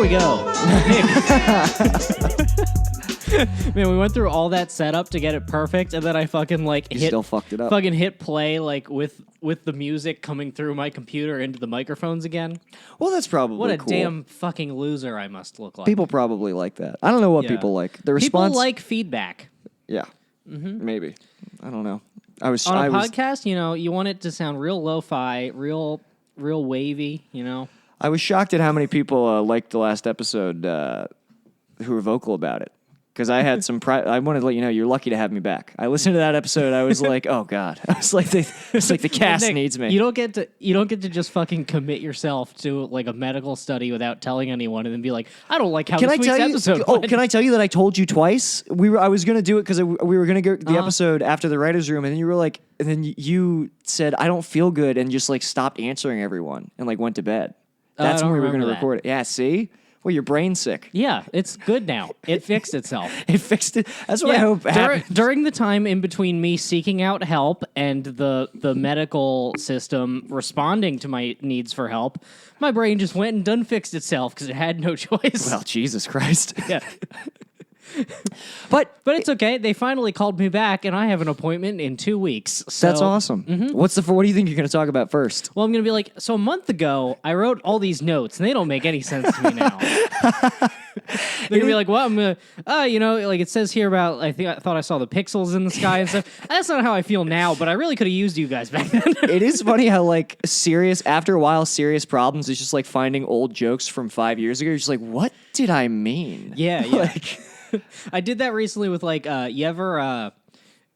we go. Man, we went through all that setup to get it perfect, and then I fucking still fucked it up. Fucking hit play with the music coming through my computer into the microphones again. Well, that's probably What a cool. damn fucking loser I must look like. People probably like that. I don't know what Yeah. people like. The response. People like feedback. Yeah. Maybe. I don't know. I was On a podcast, you want it to sound real lo-fi, real wavy, I was shocked at how many people liked the last episode who were vocal about it. Because I had some I wanted to let you know you're lucky to have me back. I listened to that episode. I was like, oh god. I was like, it's like the cast Nick, needs me. You don't get to just fucking commit yourself to like a medical study without telling anyone, and then be like, I don't like how this week's episode went. Can I tell you that I told you twice? I was gonna do it because we were gonna go the episode after the writers' room, and then you were like, and then you said I don't feel good, and just like stopped answering everyone and like went to bed. That's I when don't we were gonna remember that. record it. Yeah, see. Well, your brain's sick. Yeah, it's good now. It fixed itself. It fixed it. That's what I hope happens. During the time in between me seeking out help and the medical system responding to my needs for help, my brain just went and done fixed itself because it had no choice. Well, Jesus Christ. Yeah. But it's okay. They finally called me back, and I have an appointment in 2 weeks. So, that's awesome. What do you think you're going to talk about first? Well, I'm going to be like, so a month ago, I wrote all these notes, and they don't make any sense to me now. They're going to be like, well, I'm going to, like it says here about, I thought I saw the pixels in the sky and stuff. That's not how I feel now, but I really could have used you guys back then. It is funny how, like, after a while, serious problems is just like finding old jokes from 5 years ago. You're just like, what did I mean? Yeah. Like, I did that recently with, like, you ever,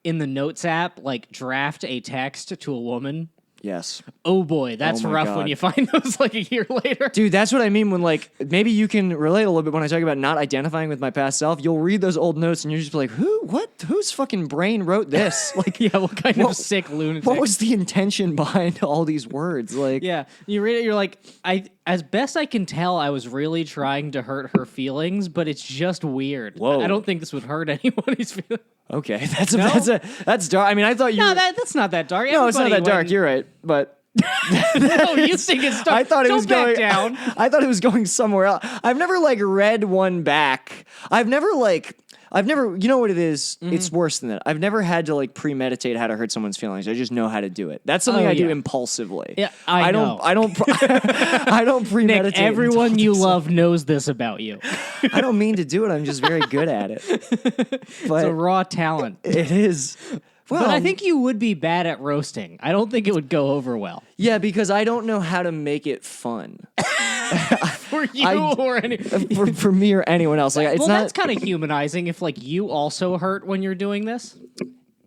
in the Notes app, like, draft a text to a woman? yes. Oh, boy, that's my rough God. when you find those, like, a year later. Dude, that's what I mean when, like, maybe you can relate a little bit when I talk about not identifying with my past self. You'll read those old notes and you're just like, whose fucking brain wrote this? Like, Yeah, what kind of sick lunatic? what was the intention behind all these words? Like, Yeah, you read it, you're like, as best I can tell, I was really trying to hurt her feelings, but it's just weird. Whoa. I don't think this would hurt anybody's feelings. okay, that's dark. I mean, I thought you. No, that's not that dark. no, it's not that Everybody dark. You're right, but. No, you think it's dark. I thought it Don't was back going down. I thought it was going somewhere else. I've never like read one back. I've never you know what it is? Mm-hmm. It's worse than that. I've never had to like premeditate how to hurt someone's feelings. I just know how to do it. That's something I do yeah. impulsively. Yeah, I know. I don't premeditate. Nick, everyone until you it's- love knows this about you. I don't mean to do it. I'm just very good at it. It's a But raw talent. it is. Well, But I think you would be bad at roasting. I don't think it would go over well. yeah, because I don't know how to make it fun. For you or any... for me or anyone else. Like it's Well, not. that's kind of humanizing if, like, you also hurt when you're doing this.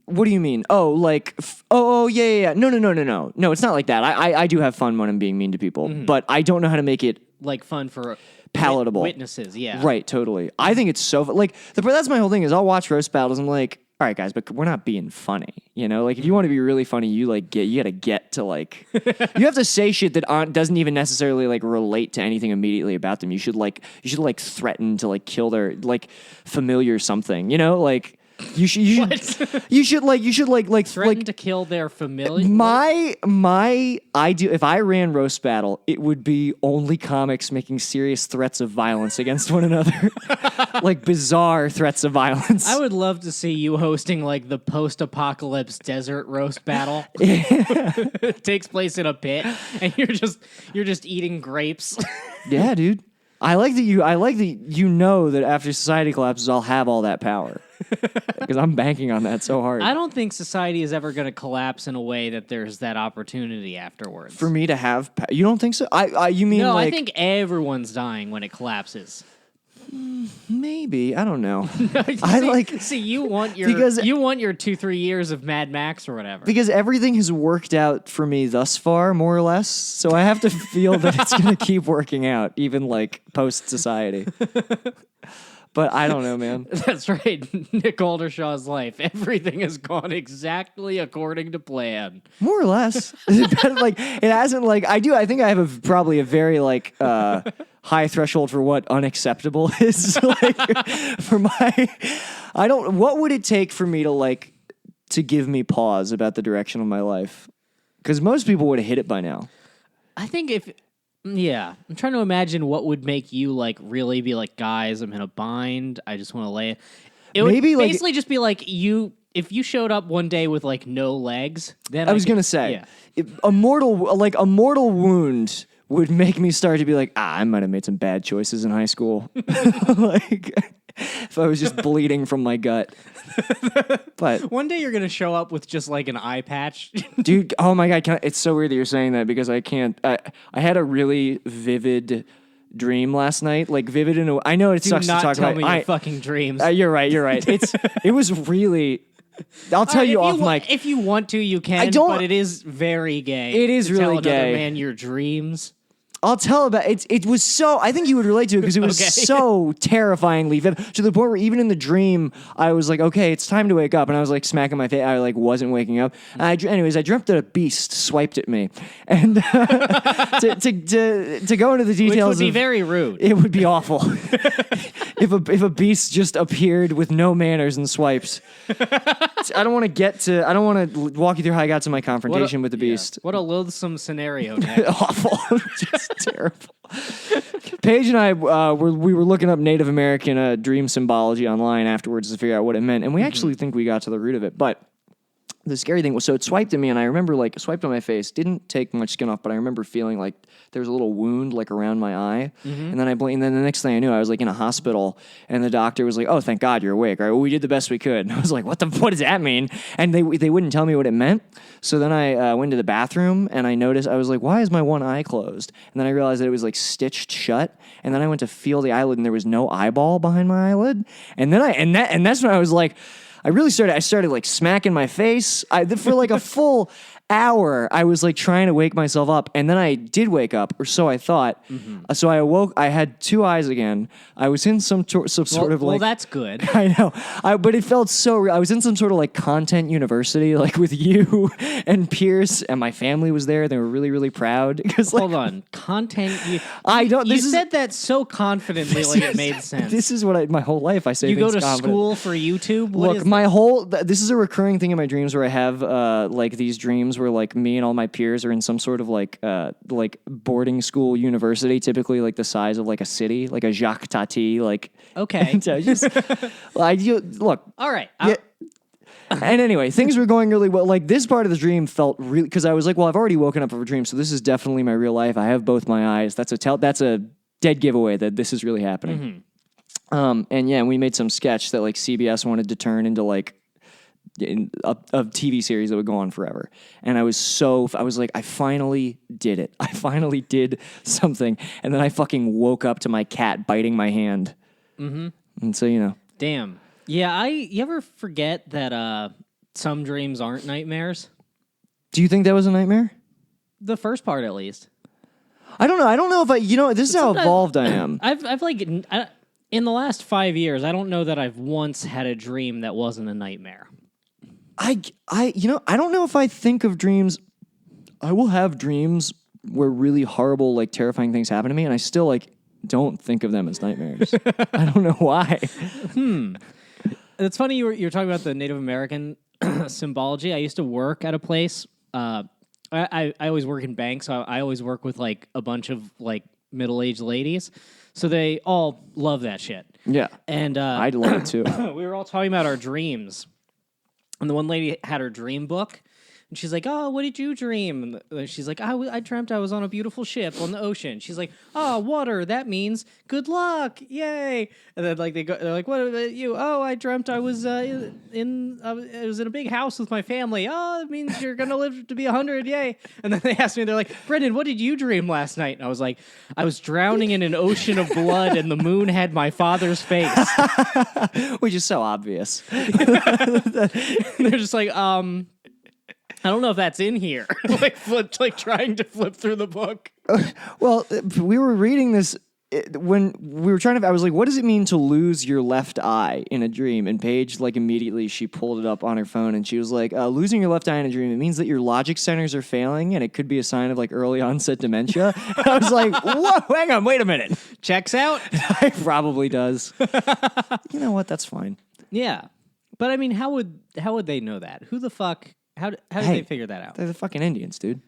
What do you mean? Oh, like, yeah. No. No, it's not like that. I do have fun when I'm being mean to people, but I don't know how to make it Like, fun for... palatable. Witnesses, yeah. Right, totally. I think it's so like that's my whole thing is I'll watch roast battles. I'm like, all right, guys, but we're not being funny, you know. Like, if you want to be really funny, you gotta get to like, you have to say shit that doesn't even necessarily like relate to anything immediately about them. You should threaten to like kill their like familiar something, you know, like. You should Threaten to kill their familiar. my idea, if I ran roast battle, it would be only comics making serious threats of violence against one another, like bizarre threats of violence. I would love to see you hosting like the post-apocalypse desert roast battle. It takes place in a pit, and you're just eating grapes. Yeah, dude. I like that you know that after society collapses, I'll have all that power because I'm banking on that so hard. I don't think society is ever going to collapse in a way that there's that opportunity afterwards. For me to have, you don't think so? You mean no, like I think everyone's dying when it collapses. maybe I don't know. See, you want your Because- 2-3 years of Mad Max or whatever. Because everything has worked out for me thus far, more or less. So I have to feel that it's going to keep working out, even like post society. But I don't know, man. That's right, Nick Aldershaw's life. Everything has gone exactly according to plan. More or less. Like it hasn't like I think I have probably a very like high threshold for what unacceptable is. Like for what would it take for me to give me pause about the direction of my life? Because most people would have hit it by now. I think Yeah, I'm trying to imagine what would make you like really be like, guys, I'm in a bind. I just want to lay. It would Maybe, like- basically just be like you. If you showed up one day with like no legs, then I was gonna say, yeah. a mortal wound would make me start to be like, I might have made some bad choices in high school. Like, if I was just bleeding from my gut. But One day you're gonna show up with just like an eye patch. dude, oh my god, it's so weird that you're saying that because I can't. I had a really vivid dream last night, like vivid in a. I know it Do sucks not to talk tell about. me your fucking dreams. You're right. It was really. I'll tell you off mic. If you want to, you can. don't- But it is very gay. It is to really tell another gay. man your dreams. I'll tell about it. It was so. I think you would relate to it because it was Okay. so terrifyingly vivid to the point where even in the dream, I was like, "Okay, it's time to wake up," and I was like smacking my face. I like wasn't waking up. And I dreamt that a beast swiped at me, and to go into the Which details, would be of- very rude. it would be awful if a beast just appeared with no manners and swipes. I don't want to get to. I don't want to walk you through how I got to my confrontation with the beast. What a loathsome scenario, Nick. Awful, just terrible. Paige and I we were looking up Native American dream symbology online afterwards to figure out what it meant, and we actually think we got to the root of it. But the scary thing was, so it swiped at me, and I remember like swiped on my face, didn't take much skin off, but I remember feeling like there was a little wound like around my eye, and then and then the next thing I knew, I was like in a hospital, and the doctor was like, "Oh, thank God you're awake. All right, well, we did the best we could." And I was like, "What does that mean?" And they wouldn't tell me what it meant. So then I went to the bathroom, and I noticed I was like, "Why is my one eye closed?" And then I realized that it was like stitched shut. And then I went to feel the eyelid, and there was no eyeball behind my eyelid. And then that's when I was like. I started like smacking my face. For like a full hour, I was like trying to wake myself up. And then I did wake up, or so I thought. So I awoke, I had two eyes again. I was in some sort of like. Well, that's good. I know. But it felt so real. I was in some sort of like content university, like with you and Pierce, and my family was there. They were really, really proud. Because Hold on. Content. I don't. You This is said that so confidently, like it made sense. This is what my whole life I say. You go things to confident. school for YouTube? What Look, is this is a recurring thing in my dreams where I have like these dreams where like me and all my peers are in some sort of like boarding school university, typically like the size of like a city, like a Jacques Tati, like Okay. so just look. All right. Yeah. And anyway, things were going really well. Like this part of the dream felt really because I was like, well, I've already woken up from a dream, so this is definitely my real life. I have both my eyes. That's a dead giveaway that this is really happening. And yeah, we made some sketch that like CBS wanted to turn into like a TV series that would go on forever. And I was like, I finally did it. I finally did something. And then I fucking woke up to my cat biting my hand. And so, you know. Damn. Yeah, you ever forget that some dreams aren't nightmares? Do you think that was a nightmare? The first part, at least. I don't know. I don't know if this is how evolved I am. I've like in the last 5 years, I don't know that I've once had a dream that wasn't a nightmare. I don't know if I think of dreams. I will have dreams where really horrible, like terrifying things happen to me, and I still like don't think of them as nightmares. I don't know why. It's funny you were talking about the Native American symbology. I used to work at a place. I always work in banks, so I always work with like a bunch of like middle-aged ladies. So they all love that shit. Yeah, And I'd love it too. we were all talking about our dreams. And the one lady had her dream book. And she's like, "Oh, what did you dream?" And she's like, I dreamt I was on a beautiful ship on the ocean. She's like, "Oh, water, that means good luck. Yay." And then like they're like, "What about you?" "Oh, I dreamt I was I was in a big house with my family." "Oh, it means you're going to live to be 100. Yay." And then they asked me, they're like, "Brendan, what did you dream last night?" And I was like, "I was drowning in an ocean of blood and the moon had my father's face." Which is so obvious. They're just like, I don't know if that's in here. like trying to flip through the book. Well, we were reading this when we were trying to. I was like, "What does it mean to lose your left eye in a dream?" And Paige, like immediately, she pulled it up on her phone and she was like, "Losing your left eye in a dream, it means that your logic centers are failing, and it could be a sign of like early onset dementia." And I was like, "Whoa, hang on, wait a minute." Checks out. It probably does. You know what? That's fine. Yeah, but I mean, how would they know that? Who the fuck? How did they figure that out? They're the fucking Indians, dude.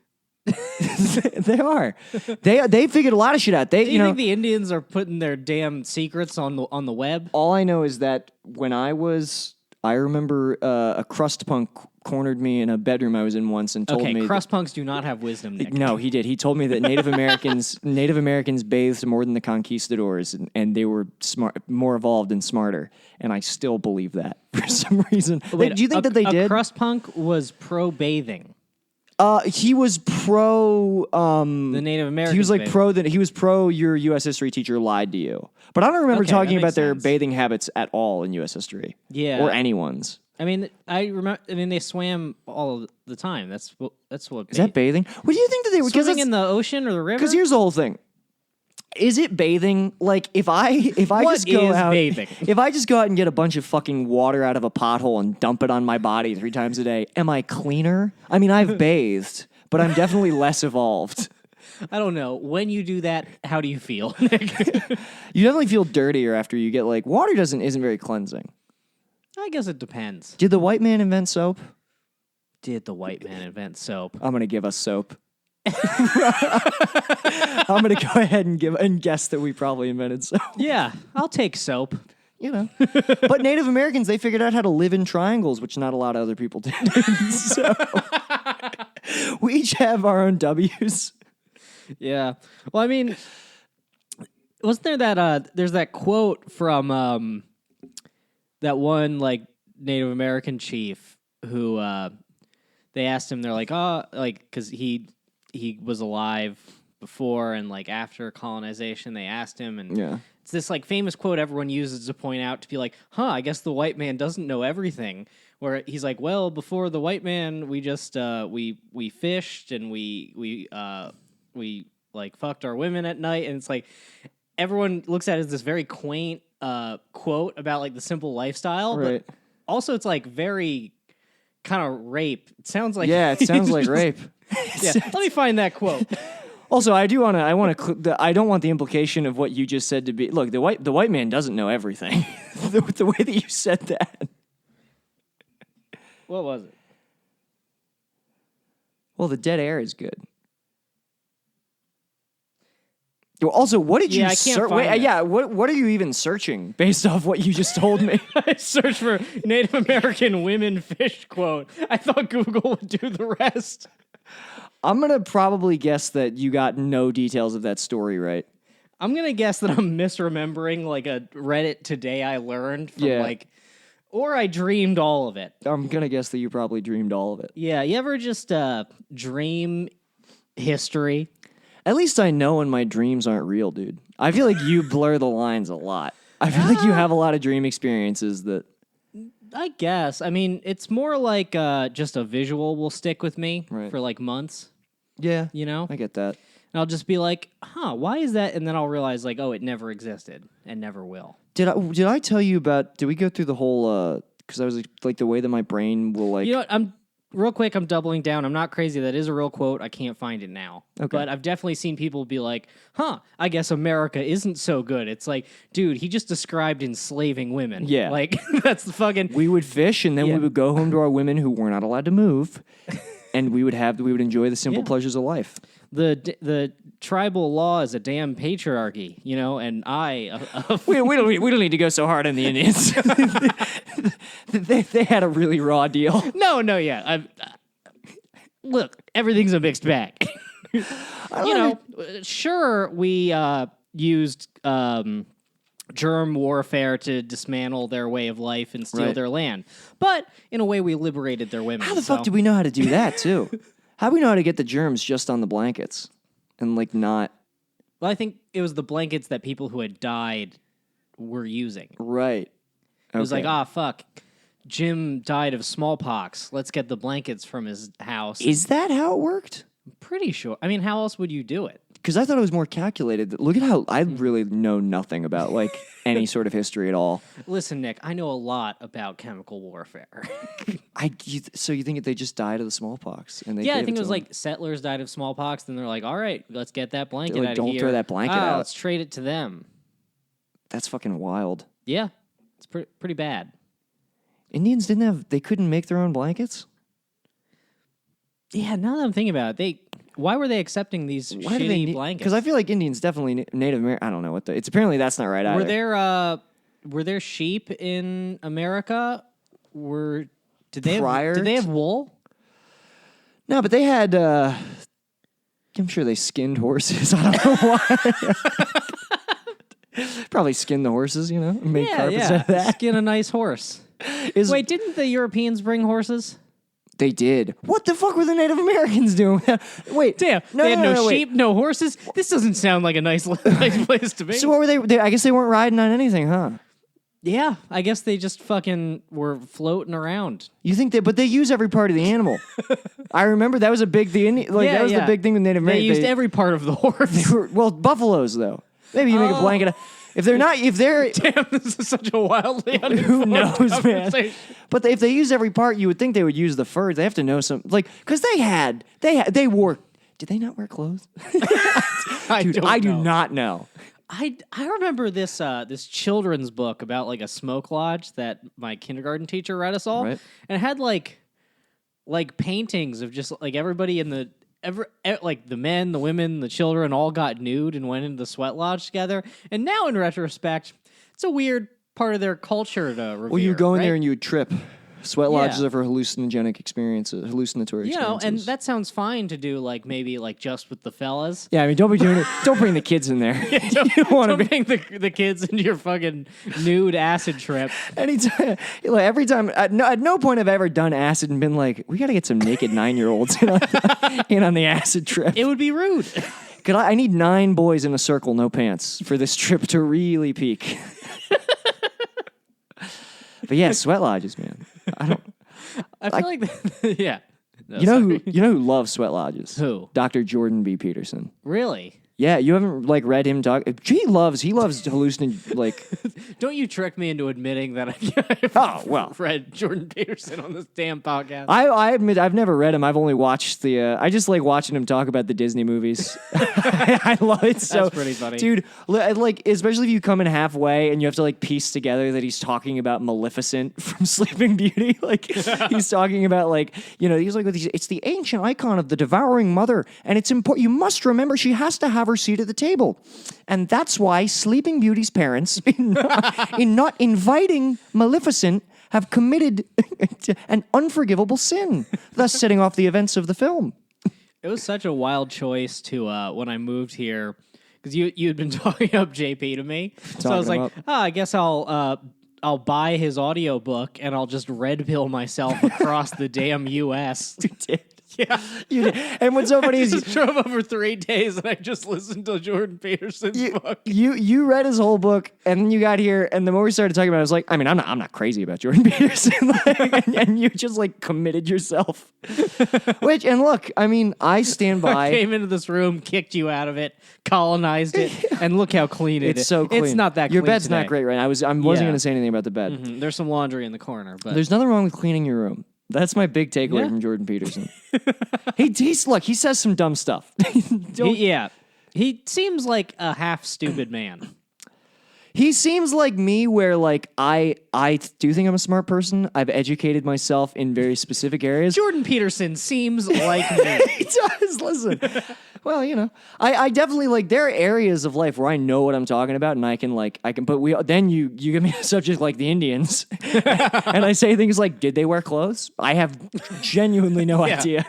They are. They figured a lot of shit out. They Do you think the Indians are putting their damn secrets on the web? all I know is that when I remember a crust punk cornered me in a bedroom I was in once and told Okay, me. crust punks do not have wisdom, Nick. No, he did. He told me that Native Americans bathed more than the conquistadors, and they were more evolved and smarter. And I still believe that for some reason. Wait, Do you think that they a did? crust punk was pro bathing. He was pro. The Native Americans. He was like bathing. pro that he was pro. Your U.S. history teacher lied to you, but I don't remember Okay, talking that about makes their sense. bathing habits at all in U.S. history. Yeah. or anyone's. I mean, I remember. I mean, they swam all the time. That's what. Is that bathing? What do you think that they were? Swimming in the ocean or the river? Because here's the whole thing. Is it bathing? Like if I What just go is out, bathing? if I just go out and get a bunch of fucking water out of a pothole and dump it on my body 3 times a day, am I cleaner? I mean, I've bathed, but I'm definitely less evolved. I don't know. When you do that, how do you feel, Nick? You definitely feel dirtier after you get like water isn't very cleansing. I guess it depends. Did the white man invent soap? Did the white man invent soap? I'm gonna give us soap. I'm gonna go ahead and guess that we probably invented soap. Yeah, I'll take soap. You know, but Native Americans, they figured out how to live in triangles, which not a lot of other people did. So we each have our own W's. Yeah. Well, I mean, wasn't there that there's that quote from that one like Native American chief who they asked him, they're like, oh, like because he was alive before and like after colonization, they asked him, and Yeah. it's this like famous quote everyone uses to point out to be like, I guess the white man doesn't know everything. Where he's like, well, before the white man, we just we fished and we like fucked our women at night, and it's like everyone looks at it as this very quaint quote about like the simple lifestyle, Right. but also it's like very kind of rape. It sounds like Yeah, it sounds like rape. Yeah, let me find that quote. Also, I don't want the implication of what you just said to be. Look, the white man doesn't know everything. the way that you said that. What was it? Well, the dead air is good. Also, what did you Yeah, I can't search? find that. Yeah, what are you even searching based off what you just told me? I searched for Native American women fish quote. I thought Google would do the rest. I'm gonna probably guess that you got no details of that story right. I'm gonna guess that I'm misremembering like a Reddit today I learned from Yeah. like, or I dreamed all of it. I'm gonna guess that you probably dreamed all of it. Yeah, you ever just dream history? At least I know when my dreams aren't real, dude. I feel like you blur the lines a lot. I feel like you have a lot of dream experiences that. I guess. I mean, it's more like just a visual will stick with me Right. for like months, Yeah, you know? I get that. And I'll just be like, why is that? And then I'll realize like, oh, it never existed and never will. Did I tell you about? Did we go through the whole? Because I was like the way that my brain will like. You know what? I'm doubling down. I'm not crazy. That is a real quote. I can't find it now. Okay. But I've definitely seen people be like, I guess America isn't so good. It's like, dude, he just described enslaving women. Yeah. Like, that's the fucking. We would fish, and then Yeah. we would go home to our women who were not allowed to move, and we would enjoy the simple Yeah. pleasures of life. The tribal law is a damn patriarchy, you know, and We don't need to go so hard on the Indians. they had a really raw deal. Look, everything's a mixed bag. Sure, we used germ warfare to dismantle their way of life and steal Right. their land, but in a way, we liberated their women. How the fuck did we know how to do that too? How do we know how to get the germs just on the blankets and like not Well, I think it was the blankets that people who had died were using. right? It was like, fuck, Jim died of smallpox. Let's get the blankets from his house. is that how it worked? Pretty sure. I mean, how else would you do it? Because I thought it was more calculated. Look at how I really know nothing about like any sort of history at all. Listen, Nick, I know a lot about chemical warfare. So you think they just died of the smallpox? And they Yeah, I gave think it to was them? like settlers died of smallpox. Then they're like, all right, let's get that blanket like, out of don't here. throw that blanket out. Let's trade it to them. That's fucking wild. Yeah, it's pretty bad. Indians they couldn't make their own blankets? Yeah, now that I'm thinking about it, Why were they accepting these Why do they shitty need? blankets? Because I feel like Indians definitely Native American. I don't know what it's apparently that's not right either. Were there sheep in America? Did they Prior have wool? No, but they had. I'm sure they skinned horses. I don't know why. Probably skinned the horses, and made carpets out of that. Skin a nice horse. Wait, didn't the Europeans bring horses? They did. What the fuck were the Native Americans doing? Wait, Damn, they had no sheep, no horses. This doesn't sound like a nice place to be. So what were they? I guess they weren't riding on anything, huh? Yeah, I guess they just fucking were floating around. You think but they use every part of the animal. I remember that was a big the big thing with Native Americans. They used every part of the horse. Buffaloes though. Maybe you make a blanket. If they're damn, this is such a wildly who knows, man. But if they use every part, you would think they would use the fur. They have to know because they wore. Did they not wear clothes? I do not know. I remember this children's book about like a smoke lodge that my kindergarten teacher read us all, right. And it had like paintings of just like everybody in the like the men, the women, the children all got nude and went into the sweat lodge together. And now in retrospect, it's a weird part of their culture to revere. Well, you go in right? there and you would trip. Sweat lodges are for hallucinatory experiences. And that sounds fine to do, like maybe like just with the fellas. Yeah, I mean, don't be doing it. Don't bring the kids in there. You don't bring the kids into your fucking nude acid trip. Anytime, every time, at no point have I ever done acid and been like, we got to get some naked 9-year-olds in on the acid trip. It would be rude. I need 9 boys in a circle, no pants, for this trip to really peak. But yeah, sweat lodges, man. I feel like yeah. No, you know who loves sweat lodges? Who? Dr. Jordan B. Peterson. Really? Yeah, you haven't read him talk. He loves hallucinating Don't you trick me into admitting that I've read Jordan Peterson on this damn podcast. I admit I've never read him. I've only watched I just like watching him talk about the Disney movies. I love it. That's pretty funny, dude. Especially if you come in halfway and you have to piece together that he's talking about Maleficent from Sleeping Beauty. He's talking about he's like it's the ancient icon of the devouring mother, and it's important. You must remember she has to have her seat at the table. And that's why Sleeping Beauty's parents, in not inviting Maleficent, have committed an unforgivable sin, thus setting off the events of the film. It was such a wild choice to, when I moved here, because you had been talking up JP to me. So I was like, I guess I'll buy his audiobook and I'll just red pill myself across the damn U.S. You did. Yeah. You did. And what's so funny is I just drove over 3 days and I just listened to Jordan Peterson's book. You read his whole book and then you got here and the more we started talking about it, I was like, I mean, I'm not crazy about Jordan Peterson. and you just committed yourself. And look, I mean, I stand by. I came into this room, kicked you out of it, colonized it, and look how clean it is. It's so clean. It's not that Your clean bed's today. I wasn't going to say anything about the bed. Mm-hmm. There's some laundry in the corner, but there's nothing wrong with cleaning your room. That's my big takeaway from Jordan Peterson. He says some dumb stuff. He seems like a half stupid man. He seems like me where I do think I'm a smart person. I've educated myself in very specific areas. Jordan Peterson seems like me. He does. Listen. Well, I definitely there are areas of life where I know what I'm talking about and I can but then you give me a subject like the Indians and I say things like, did they wear clothes? I have genuinely no idea.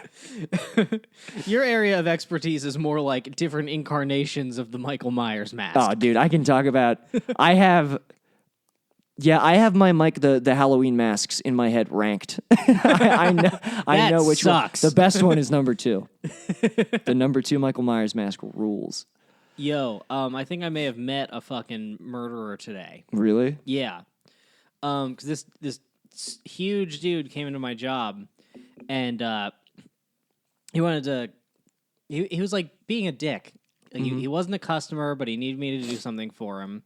Your area of expertise is more like different incarnations of the Michael Myers mask. Oh, dude, I can talk about I have my the Halloween masks in my head ranked. I know which sucks. one. The best one is number 2. The number 2 Michael Myers mask rules. Yo, I think I may have met a fucking murderer today. Really? Yeah. Because this huge dude came into my job, and he wanted to. He was being a dick. He wasn't a customer, but he needed me to do something for him.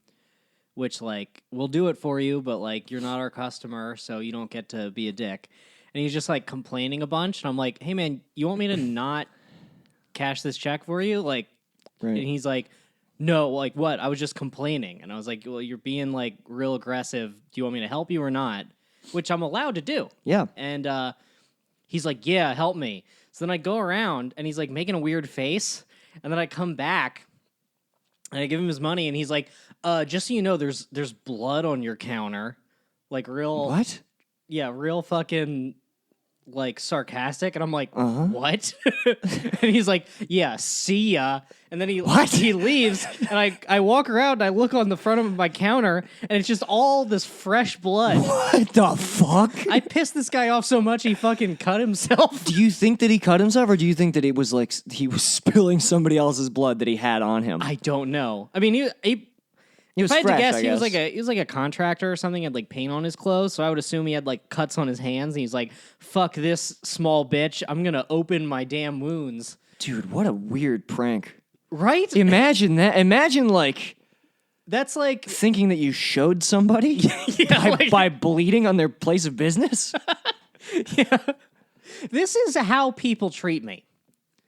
Which, we'll do it for you, but, you're not our customer, so you don't get to be a dick. And he's just, complaining a bunch. And I'm like, hey, man, you want me to not cash this check for you? Right. And he's like, no, what? I was just complaining. And I was like, well, you're being, real aggressive. Do you want me to help you or not? Which I'm allowed to do. Yeah. And he's like, yeah, help me. So then I go around and he's like making a weird face. And then I come back and I give him his money and he's like, just so you know, there's blood on your counter. Like real What? Yeah, real fucking like sarcastic. And I'm like, what? And he's like, yeah, see ya. And then he leaves and I walk around and I look on the front of my counter and it's just all this fresh blood. What the fuck? I pissed this guy off so much he fucking cut himself. Do you think that he cut himself, or do you think that it was like he was spilling somebody else's blood that he had on him? I don't know. I mean, he was if I had fresh, to guess, I he was guess. like a contractor or something. Had like paint on his clothes, so I would assume he had like cuts on his hands. And he's like, "Fuck this small bitch! I'm gonna open my damn wounds." Dude, what a weird prank. Right? Imagine that. Imagine like That's like thinking that you showed somebody by bleeding on their place of business. this is how people treat me.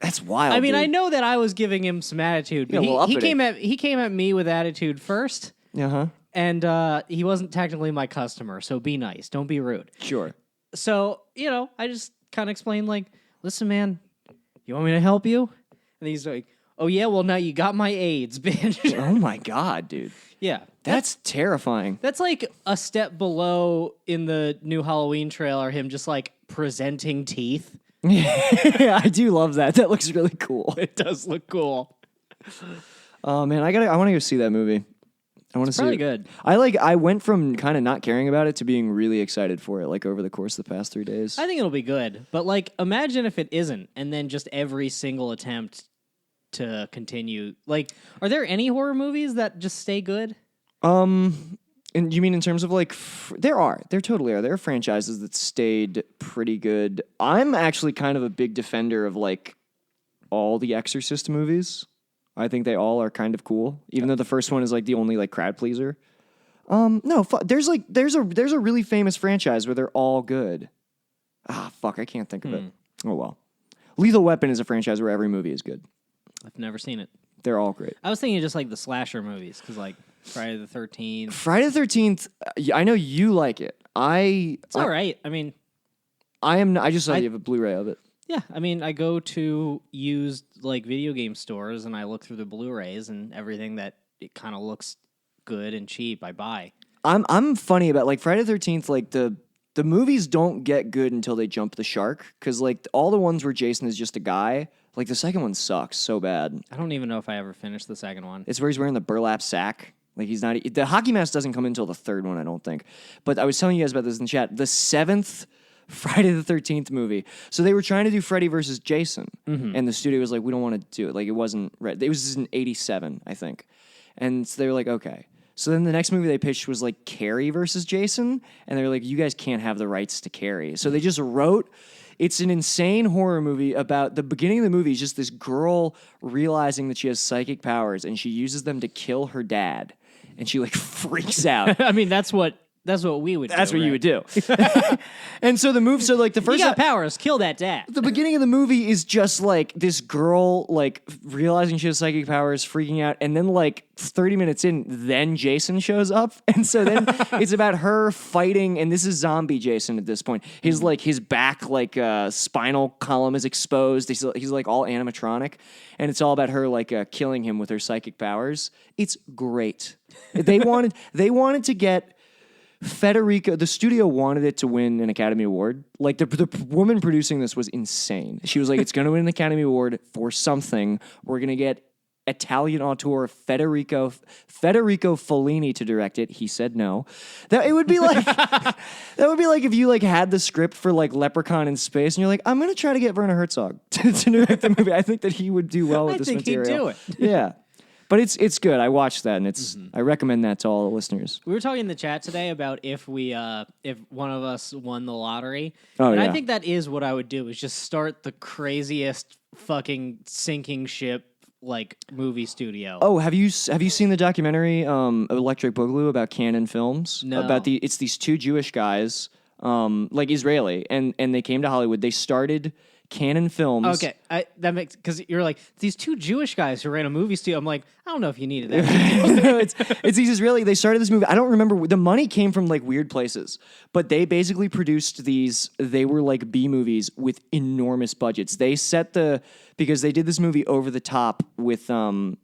That's wild. I mean, dude. I know that I was giving him some attitude, but Yeah, well, he uppity. came at me with attitude first, Uh-huh. and he wasn't technically my customer. So be nice, don't be rude. Sure. So, I just kind of explained, like, listen, man, you want me to help you? And he's like, oh, yeah, well, now you got my AIDS, bitch. Oh my god, dude. Yeah. That's terrifying. That's like a step below in the new Halloween trailer, him just, like, presenting teeth. Yeah, I do love that. That looks really cool. It does look cool. Oh man, I want to go see that movie. I want to see Probably it. good. I went from kind of not caring about it to being really excited for it, like over the course of the past 3 days. I think it'll be good. But, like, imagine if it isn't, and then just every single attempt to continue. Like, are there any horror movies that just stay good? And you mean in terms of like, there totally are. There are franchises that stayed pretty good. I'm actually kind of a big defender of like all the Exorcist movies. I think they all are kind of cool, even though the first one is like the only like crowd pleaser. No, there's a really famous franchise where they're all good. Fuck, I can't think of it. Oh well. Lethal Weapon is a franchise where every movie is good. I've never seen it. They're all great. I was thinking just like the slasher movies, because like Friday the 13th. Friday the 13th, I know you like it. It's all right. I mean, I just saw you have a Blu-ray of it. yeah. I mean, I go to used like video game stores and I look through the Blu-rays and everything that it kind of looks good and cheap, I buy. I'm funny about like Friday the 13th, like the movies don't get good until they jump the shark, because like all the ones where Jason is just a guy, like the second one sucks so bad. I don't even know if I ever finished the second one. It's where he's wearing the burlap sack. Like he's not, the hockey mask doesn't come until the third one, I don't think. But I was telling you guys about this in chat. The seventh Friday the 13th movie. So they were trying to do Freddy versus Jason, and the studio was like, we don't want to do it. Like it wasn't right. It was in '87, I think, and so they were like, okay. So then the next movie they pitched was like Carrie versus Jason, and they were like, you guys can't have the rights to Carrie. So they just wrote. It's an insane horror movie about the beginning of the movie is just this girl realizing that she has psychic powers, and she uses them to kill her dad, and she like freaks out. I mean, that's what we would do. That's what you right? would do. And so the You first got powers, kill that dad. the beginning of the movie is just like this girl like realizing she has psychic powers, freaking out, and then like 30 minutes in, then Jason shows up, and so then it's about her fighting, and this is zombie Jason at this point. His like his back like spinal column is exposed. He's like all animatronic, and it's all about her like killing him with her psychic powers. It's great. They wanted to get Federico, the studio wanted it to win an Academy Award. Like the woman producing this was insane. She was like, it's going to win an Academy Award for something. We're going to get Italian auteur Federico Fellini to direct it. He said no. That it would be like that would be like if you like had the script for like Leprechaun in Space and you're like, I'm going to try to get Werner Herzog to direct the movie. I think that he would do well with this material. I think he'd do it. Yeah. But it's good. I watched that, and I recommend that to all the listeners. We were talking in the chat today about if one of us won the lottery. Oh, and yeah. I think that is what I would do, is just start the craziest fucking sinking ship like movie studio. Oh, have you seen the documentary Electric Boogaloo about Canon Films? No. It's these two Jewish guys, like Israeli, and they came to Hollywood. They started Canon Films. Okay, that makes because you're like these two Jewish guys who ran a movie studio. I'm like, I don't know if you needed that. it's these Israeli. They started this movie. I don't remember. The money came from like weird places, but they basically produced these. They were like B movies with enormous budgets. They set because they did this movie Over the Top with Stallone,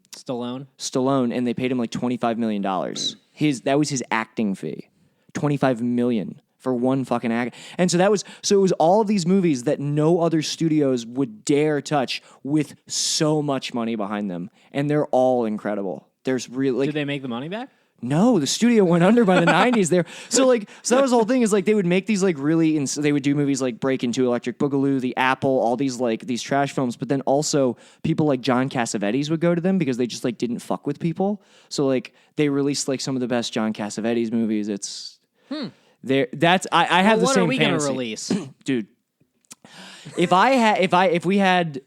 and they paid him like $25 million. That was his acting fee, $25 million. For one fucking act. And so it was all of these movies that no other studios would dare touch with so much money behind them. And they're all incredible. There's really Did they make the money back? No, the studio went under by the 90s there. So that was the whole thing is like they would make these like really they would do movies like Break Into, Electric Boogaloo, The Apple, all these like these trash films, but then also people like John Cassavetes would go to them because they just like didn't fuck with people. So like they released like some of the best John Cassavetes movies. It's I have the same fantasy. What are we going to release? Dude. If we had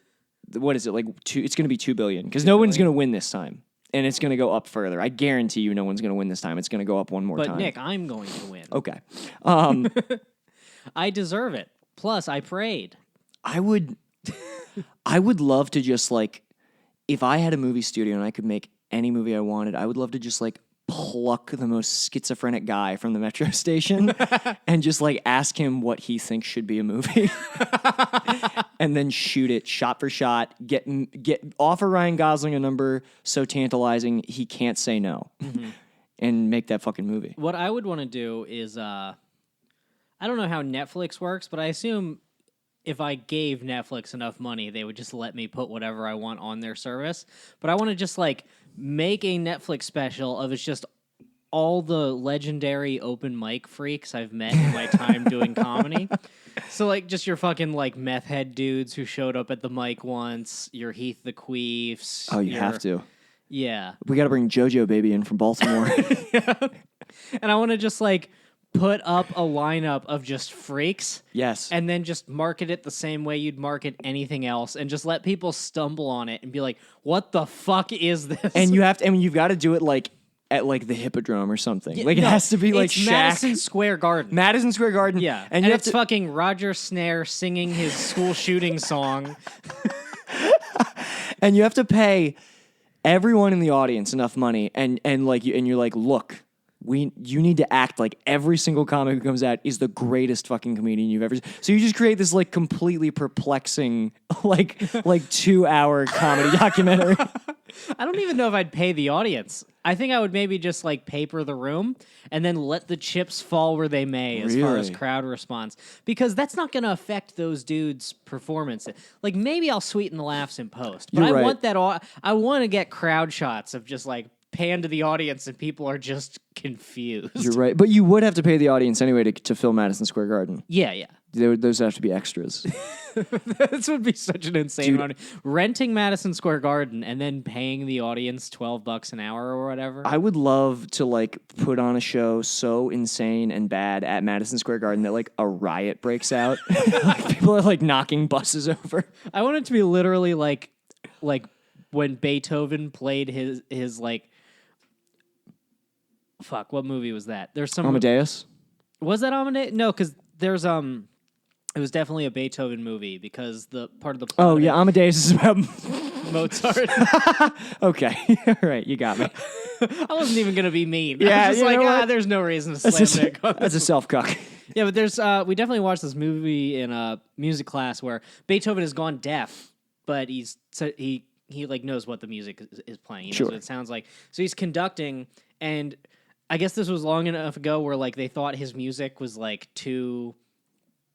what is it like it's going to be 2 billion because no one's going to win this time and it's going to go up further. I guarantee you no one's going to win this time. It's going to go up one more time. But Nick, I'm going to win. Okay. I deserve it. Plus I prayed. I would love to just like if I had a movie studio and I could make any movie I wanted, I would love to just like pluck the most schizophrenic guy from the metro station and just like ask him what he thinks should be a movie and then shoot it shot for shot, get offer Ryan Gosling a number so tantalizing he can't say no and make that fucking movie. What I would want to do is I don't know how Netflix works, but I assume if I gave Netflix enough money, they would just let me put whatever I want on their service. But I want to just like make a Netflix special of it's just all the legendary open mic freaks I've met in my time doing comedy. So like just your fucking like meth head dudes who showed up at the mic once, your Heath the Queefs. Oh, you have to. Yeah. We got to bring JoJo Baby in from Baltimore. And I want to just like put up a lineup of just freaks. Yes. And then just market it the same way you'd market anything else and just let people stumble on it and be like, what the fuck is this? And you've got to do it like at like the Hippodrome or something. Yeah, like it has to be like it's Shaq. Madison Square Garden. Madison Square Garden. Yeah. And it's fucking Roger Snare singing his school shooting song. And you have to pay everyone in the audience enough money and you're like, look, you need to act like every single comic who comes out is the greatest fucking comedian you've ever seen. So you just create this like completely perplexing like 2-hour comedy documentary. I don't even know if I'd pay the audience. I think I would maybe just like paper the room and then let the chips fall where they may as far as crowd response. Because that's not going to affect those dudes' performance. Like maybe I'll sweeten the laughs in post. But You're want that. I want to get crowd shots of just like pan to the audience and people are just confused. You're right. But you would have to pay the audience anyway to fill Madison Square Garden. Yeah. Those have to be extras. This would be such an insane amount. Renting Madison Square Garden and then paying the audience $12 an hour or whatever. I would love to like put on a show so insane and bad at Madison Square Garden that like a riot breaks out. Like, people are like knocking buses over. I want it to be literally like when Beethoven played his like fuck, what movie was that? There's some Amadeus? Was that Amadeus? No, because there's it was definitely a Beethoven movie because the part of the plot of Amadeus is about Mozart. Okay. All right, you got me. I wasn't even gonna be mean. Yeah, I was just like, there's no reason to slam Nick on That's a self-cuck. Yeah, but there's we definitely watched this movie in a music class where Beethoven has gone deaf, but he like knows what the music is playing. He knows what it sounds like. So he's conducting, and I guess this was long enough ago where like they thought his music was like too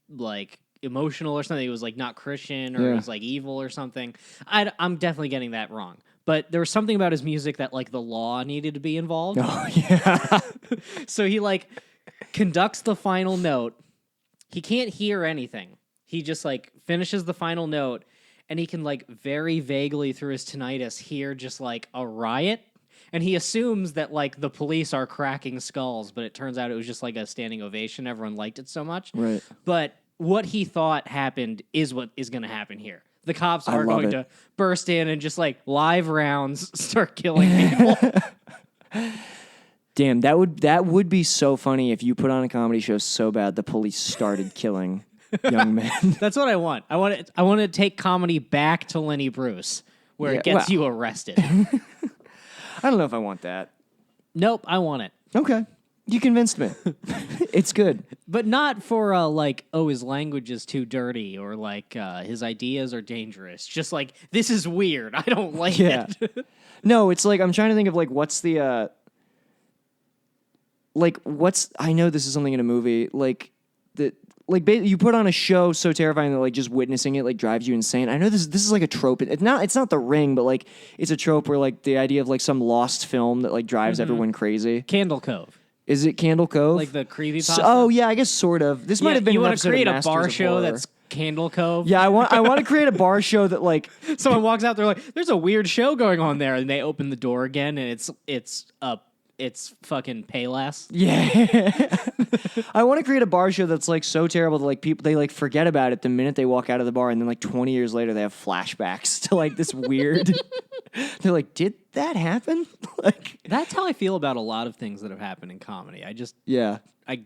like emotional or something. It was like not Christian or it was like evil or something. I'm definitely getting that wrong. But there was something about his music that like the law needed to be involved. Oh yeah. So he like conducts the final note. He can't hear anything. He just like finishes the final note and he can like very vaguely through his tinnitus hear just like a riot. And he assumes that, like, the police are cracking skulls, but it turns out it was just, like, a standing ovation. Everyone liked it so much. Right. But what he thought happened is what is going to happen here. The cops are going to burst in and just, like, live rounds start killing people. Damn, that would be so funny if you put on a comedy show so bad the police started killing young men. That's what I want. I want to take comedy back to Lenny Bruce, where Yeah, it gets well. you arrested. I don't know if I want that. Nope, I want it. Okay. You convinced me. It's good. But not for like, oh, his language is too dirty or like his ideas are dangerous. Just like, this is weird. I don't like Yeah. it. No, it's like I'm trying to think of like what's the I know this is something in a movie you put on a show so terrifying that like just witnessing it like drives you insane. I know this is like a trope. It's not The Ring, but like it's a trope where like the idea of like some lost film that like drives everyone crazy. Candle Cove. Is it Candle Cove? Like the creepypasta? Oh yeah, I guess sort of. This might have been you an want episode to create of a Masters bar of show Horror. that's Candle Cove? Yeah, I want to create a bar show that like Someone walks out, they're like, there's a weird show going on there. And they open the door again and it's fucking Payless. yeah. I want to create a bar show that's like so terrible that like people they like forget about it the minute they walk out of the bar, and then like 20 years later they have flashbacks to like this weird. They're like, did that happen? Like, That's how I feel about a lot of things that have happened in comedy. yeah. I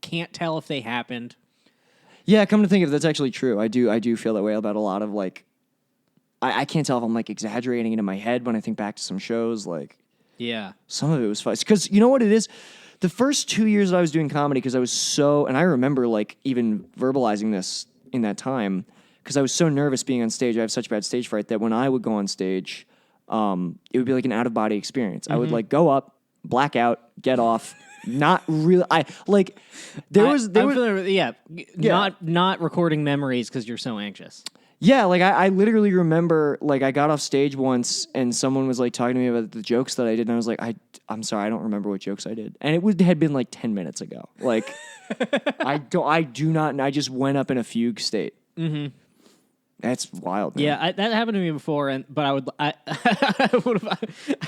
can't tell if they happened. Yeah, come to think of it, that's actually true. I do feel that way about a lot of like I can't tell if I'm like exaggerating it in my head when I think back to some shows. Like Yeah. some of it was fun. Because you know what it is? The first 2 years that I was doing comedy, because I was so, and I remember like even verbalizing this in that time, because I was so nervous being on stage. I have such bad stage fright that when I would go on stage, it would be like an out of body experience. I would like go up, black out, get off. Not really. I like there was not recording memories because you're so anxious. Yeah, like I literally remember like I got off stage once and someone was like talking to me about the jokes that I did, and I was like, I'm sorry, I don't remember what jokes I did, and had been like 10 minutes ago. Like I do not. I just went up in a fugue state. Mm-hmm. That's wild. Man. Yeah, that happened to me before, but I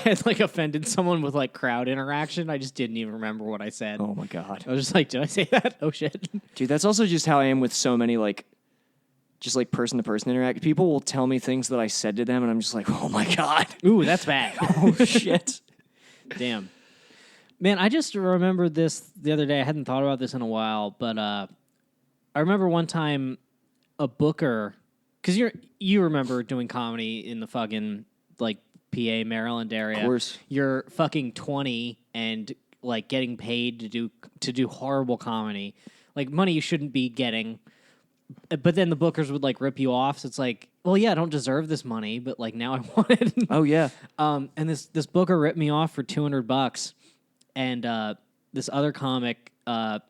had like offended someone with like crowd interaction. I just didn't even remember what I said. Oh my god. I was just like, did I say that? Oh shit. Dude, that's also just how I am with so many like. Just like person to person interact. People will tell me things that I said to them, and I'm just like, oh my god. Ooh, that's bad. Oh shit. Damn. Man, I just remembered this the other day. I hadn't thought about this in a while, but I remember one time a booker, because you remember doing comedy in the fucking like PA Maryland area. Of course. You're fucking 20 and like getting paid to do horrible comedy, like money you shouldn't be getting. But then the bookers would like rip you off. So it's like, well, yeah, I don't deserve this money, but like now I want it. Oh yeah. And this booker ripped me off for $200, and this other comic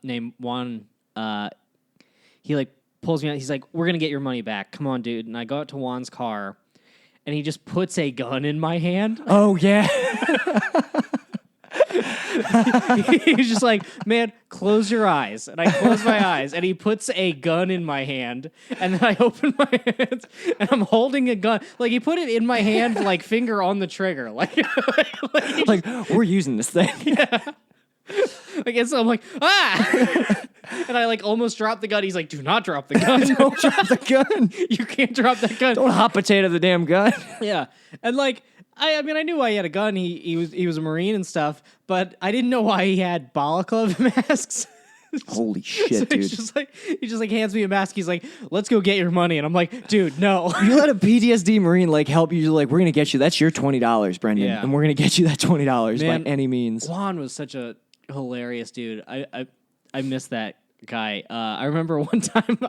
named Juan, he like pulls me out. He's like, "We're gonna get your money back. Come on, dude." And I go out to Juan's car, and he just puts a gun in my hand. Oh yeah. He's just like, "Man, close your eyes." And I close my eyes, and he puts a gun in my hand. And then I open my hands, and I'm holding a gun. Like, he put it in my hand, like, finger on the trigger. Like Like we're using this thing. I guess I'm like, ah! And I, like, almost dropped the gun. He's like, do not drop the gun. Don't drop the gun. You can't drop that gun. Don't hot potato the damn gun. Yeah. And, like, I mean, I knew why he had a gun. He was a Marine and stuff, but I didn't know why he had balaclava masks. Holy shit, So dude. he just like hands me a mask. He's like, "Let's go get your money," and I'm like, "Dude, no." You let a PTSD Marine like help you. Like, we're gonna get you. That's your $20, Brendan, Yeah. and we're gonna get you that $20 by Man. any means. Juan was such a hilarious dude. I miss that guy. I remember one time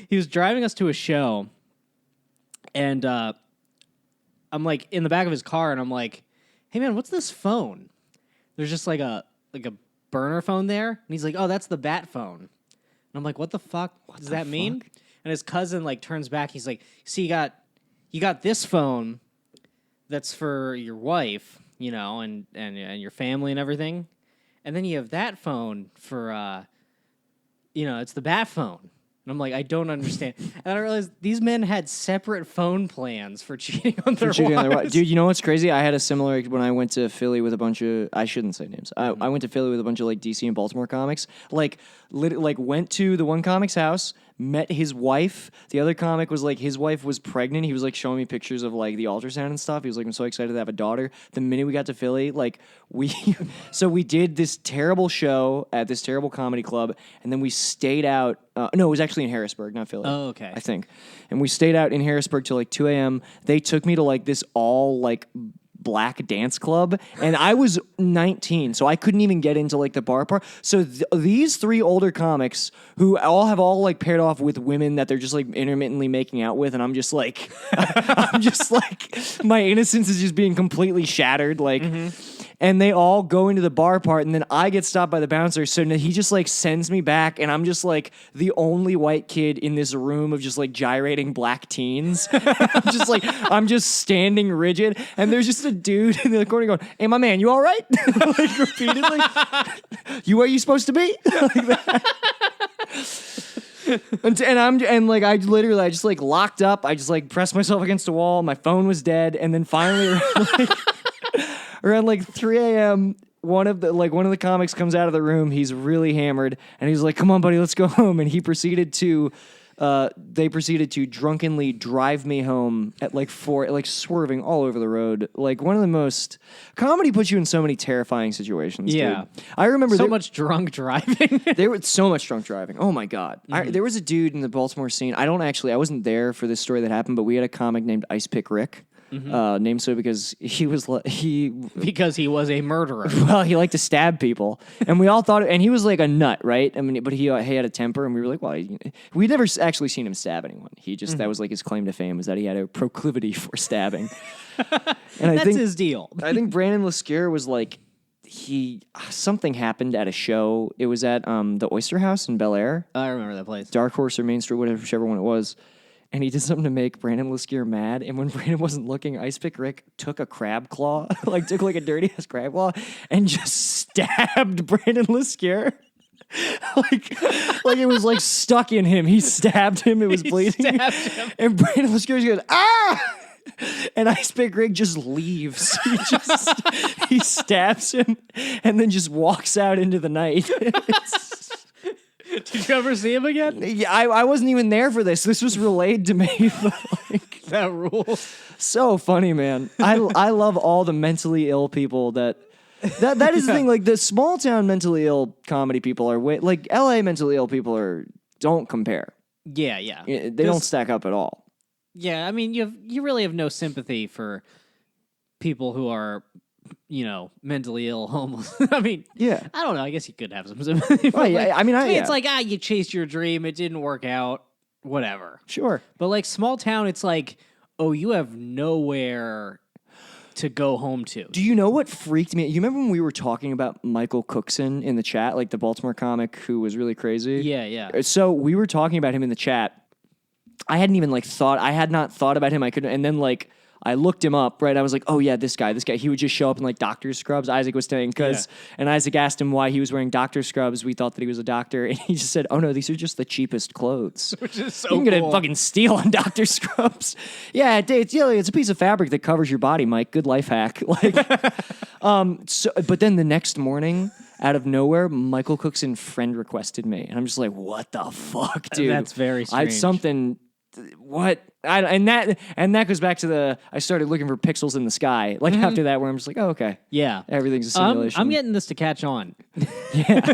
he was driving us to a show, and I'm like in the back of his car, and I'm like, "Hey man, what's this phone?" There's just like a burner phone there, and he's like, "Oh, that's the bat phone." And I'm like, "What the fuck does that mean?" And his cousin like turns back. He's like, "See, you got this phone that's for your wife, you know, and your family and everything, and then you have that phone for it's the bat phone." And I'm like, I don't understand. And I realized these men had separate phone plans for cheating on their wives. Dude, you know what's crazy? I had a similar when I went to Philly with a bunch of. I shouldn't say names. I went to Philly with a bunch of like DC and Baltimore comics. Like, went to the one comic's house, met his wife. The other comic was like, his wife was pregnant. He was like showing me pictures of like the ultrasound and stuff. He was like, I'm so excited to have a daughter. The minute we got to Philly, like so we did this terrible show at this terrible comedy club, and then we stayed out. No, it was actually in Harrisburg, not Philly. Oh, okay. I think. And we stayed out in Harrisburg till like 2 a.m. They took me to like this all like black dance club, and I was 19, so I couldn't even get into like the bar part. So these three older comics who all like paired off with women that they're just like intermittently making out with, and I'm just like, I'm just like, my innocence is just being completely shattered, like. And they all go into the bar part, and then I get stopped by the bouncer. So he just like sends me back, and I'm just like the only white kid in this room of just like gyrating black teens. I'm just standing rigid, and there's just a dude in the corner going, "Hey, my man, you all right?" Like repeatedly. You where you supposed to be? Like that. I just like locked up. I just like pressed myself against a wall. My phone was dead, and then finally. Around like 3 a.m., one of the comics comes out of the room. He's really hammered, and he's like, "Come on, buddy, let's go home." And they proceeded to drunkenly drive me home at like 4, like swerving all over the road. Like one of the most comedy puts you in so many terrifying situations. Yeah, dude. I remember so much drunk driving. There was so much drunk driving. Oh my god! There was a dude in the Baltimore scene. I wasn't there for this story that happened, but we had a comic named Ice Pick Rick. Named so because he was because he was a murderer. Well, he liked to stab people, and we all thought, and he was like a nut, right? I mean, but he had a temper, and we were like, well, we'd never actually seen him stab anyone. He just that was like his claim to fame, was that he had a proclivity for stabbing. And That's his deal. I think Brandon Lescure was like, something happened at a show. It was at the Oyster House in Bel Air. I remember that place. Dark Horse or Main Street, whichever one it was. And he did something to make Brandon Lescure mad. And when Brandon wasn't looking, Ice Pick Rick took a crab claw, took a dirty ass crab claw, and just stabbed Brandon Lescure. like it was like stuck in him. He stabbed him. It was bleeding. And Brandon Lescure goes, "Ah!" And Ice Pick Rick just leaves. He stabs him and then just walks out into the night. Did you ever see him again? Yeah, I wasn't even there for this. This was relayed to me. But that rules. So funny, man. I love all the mentally ill people that is the thing. Like the small town mentally ill comedy people are like LA mentally ill people don't compare. Yeah. They don't stack up at all. Yeah, I mean you really have no sympathy for people who are, mentally ill, homeless. I mean, yeah. I don't know. I guess you could have some sympathy. Well, yeah, It's like, you chased your dream. It didn't work out. Whatever. Sure. But like small town, it's like, oh, you have nowhere to go home to. Do you know what freaked me? You remember when we were talking about Michael Cookson in the chat, like the Baltimore comic who was really crazy? Yeah. So we were talking about him in the chat. I had not thought about him. I couldn't, and then like I looked him up, right? I was like, oh yeah, this guy, he would just show up in like doctor's scrubs. Isaac was saying, and Isaac asked him why he was wearing doctor scrubs. We thought that he was a doctor, and he just said, oh no, these are just the cheapest clothes. Which is so cool. You can get a fucking steal on doctor scrubs. Yeah, it's a piece of fabric that covers your body, Mike. Good life hack. Like, but then the next morning, out of nowhere, Michael Cookson friend requested me, and I'm just like, what the fuck, dude? That's very strange. What? And that goes back to I started looking for pixels in the sky. Like after that, where I'm just like, oh, okay. Yeah. Everything's a simulation. I'm getting this to catch on. Yeah.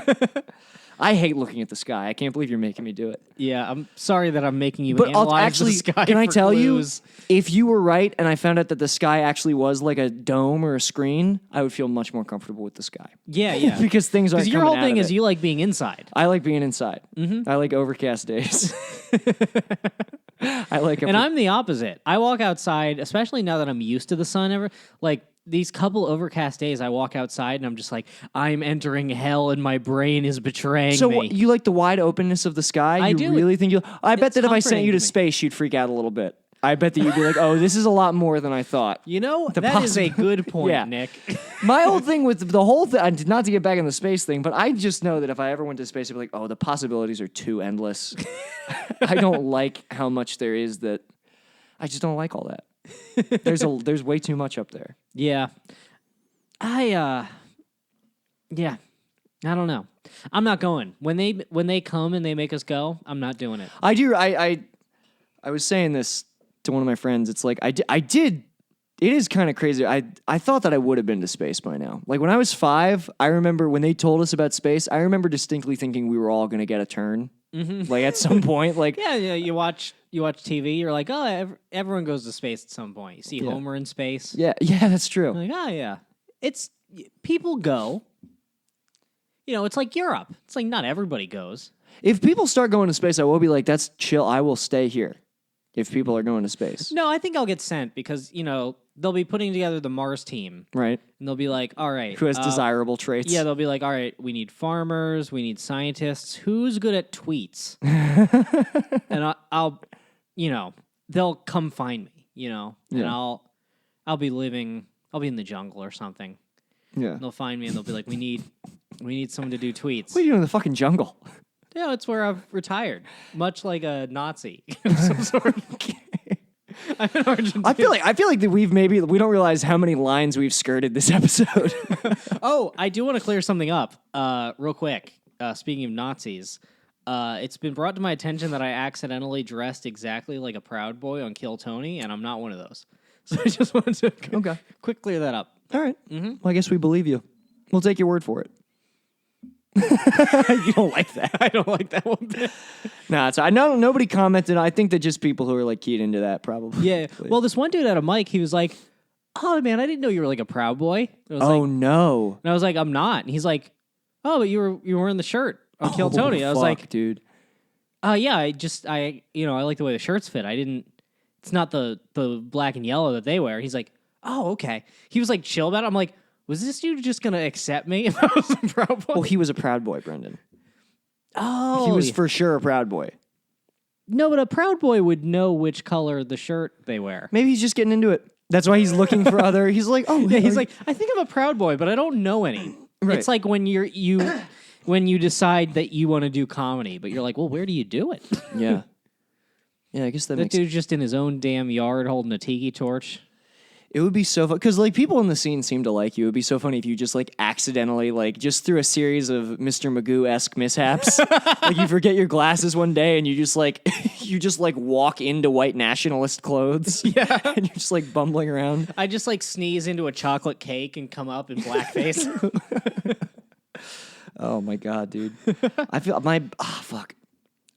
I hate looking at the sky. I can't believe you're making me do it. Yeah, I'm sorry that I'm making you But analyze the sky. Can I tell clues. you, if you were right and I found out that the sky actually was like a dome or a screen, I would feel much more comfortable with the sky. Yeah. Because things aren't. Because your whole thing is you like being inside. I like being inside. Mm-hmm. I like overcast days. And I'm the opposite. I walk outside, especially now that I'm used to the sun. These couple overcast days, I walk outside and I'm just like, I'm entering hell and my brain is betraying me. So you like the wide openness of the sky? I do. Really think you? I bet that if I sent you to comforting to me. Space, you'd freak out a little bit. I bet that you'd be like, oh, this is a lot more than I thought. That is a good point, Yeah. Nick. My whole thing with the whole thing, not to get back in the space thing, but I just know that if I ever went to space, I'd be like, oh, the possibilities are too endless. I don't like how much there is that. I just don't like all that. There's way too much up there. Yeah. I don't know. I'm not going. When they come and they make us go, I'm not doing it. I do. I was saying this to one of my friends. It's like I did. It is kind of crazy. I thought that I would have been to space by now. Like when I was 5, I remember when they told us about space. I remember distinctly thinking we were all going to get a turn. Like at some point, like Yeah, you watch TV. You're like, oh, everyone goes to space at some point. You see Homer in space. yeah, that's true. Like, oh yeah, it's people go. You know, it's like Europe. It's like not everybody goes. If people start going to space, I will be like, that's chill. I will stay here. If people are going to space, No, I think I'll get sent because they'll be putting together the Mars team, right? and they'll be like, all right, Who has desirable traits? yeah, they'll be like, all right, we need farmers, we need scientists. Who's good at tweets? And I'll they'll come find me, and Yeah. I'll be in the jungle or something. yeah. And they'll find me and they'll be like, we need someone to do tweets. What are you doing in the fucking jungle? Yeah, it's where I've retired, much like a Nazi of some sort. I'm in Argentina. I feel like that we don't realize how many lines we've skirted this episode. Oh, I do want to clear something up real quick. Speaking of Nazis, it's been brought to my attention that I accidentally dressed exactly like a Proud Boy on Kill Tony, and I'm not one of those. So I just wanted to Okay. quick clear that up. All right. Well, I guess we believe you. We'll take your word for it. You don't like that. I don't like that one bit. Nah, it's I know nobody commented. I think that just people who are like keyed into that probably. Yeah. Well, this one dude at a mic, he was like, "Oh man, I didn't know you were like a Proud Boy." I was Oh like, no. and I was like, "I'm not." And he's like, "Oh, but you were wearing the shirt on Kill Tony." I was fuck, like, dude. yeah, I like the way the shirts fit. It's not the black and yellow that they wear." He's like, "Oh, okay." He was like chill about it. I'm like, was this dude just gonna accept me if I was a Proud Boy? Well, he was a Proud Boy, Brendan. Oh, He was for sure a Proud Boy. no, but a Proud Boy would know which color the shirt they wear. Maybe he's just getting into it. That's why he's looking for other. He's like, oh, Yeah, he's like, I think I'm a Proud Boy, but I don't know any. Right. It's like when when you decide that you want to do comedy, but you're like, well, where do you do it? yeah, yeah. I guess that That makes. dude's just in his own damn yard holding a tiki torch. It would be so fun because like people in the scene seem to like you. It would be so funny if you just like accidentally like just through a series of Mr. Magoo-esque mishaps, like you forget your glasses one day and you just like walk into white nationalist clothes. Yeah, and you're just like bumbling around. I just like sneeze into a chocolate cake and come up in blackface. Oh my god, dude! I feel fuck.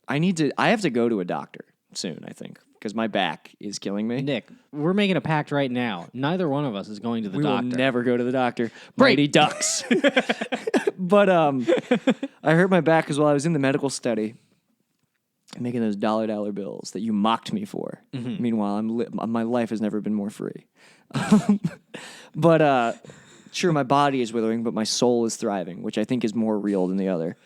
I have to go to a doctor soon. I think because my back is killing me. Nick, we're making a pact right now. Neither one of us is going to the We doctor. will never go to the doctor. Brady Ducks. But I hurt my back because while I was in the medical study, making those dollar bills that you mocked me for. Meanwhile, my life has never been more free. But sure, my body is withering, but my soul is thriving, which I think is more real than the other.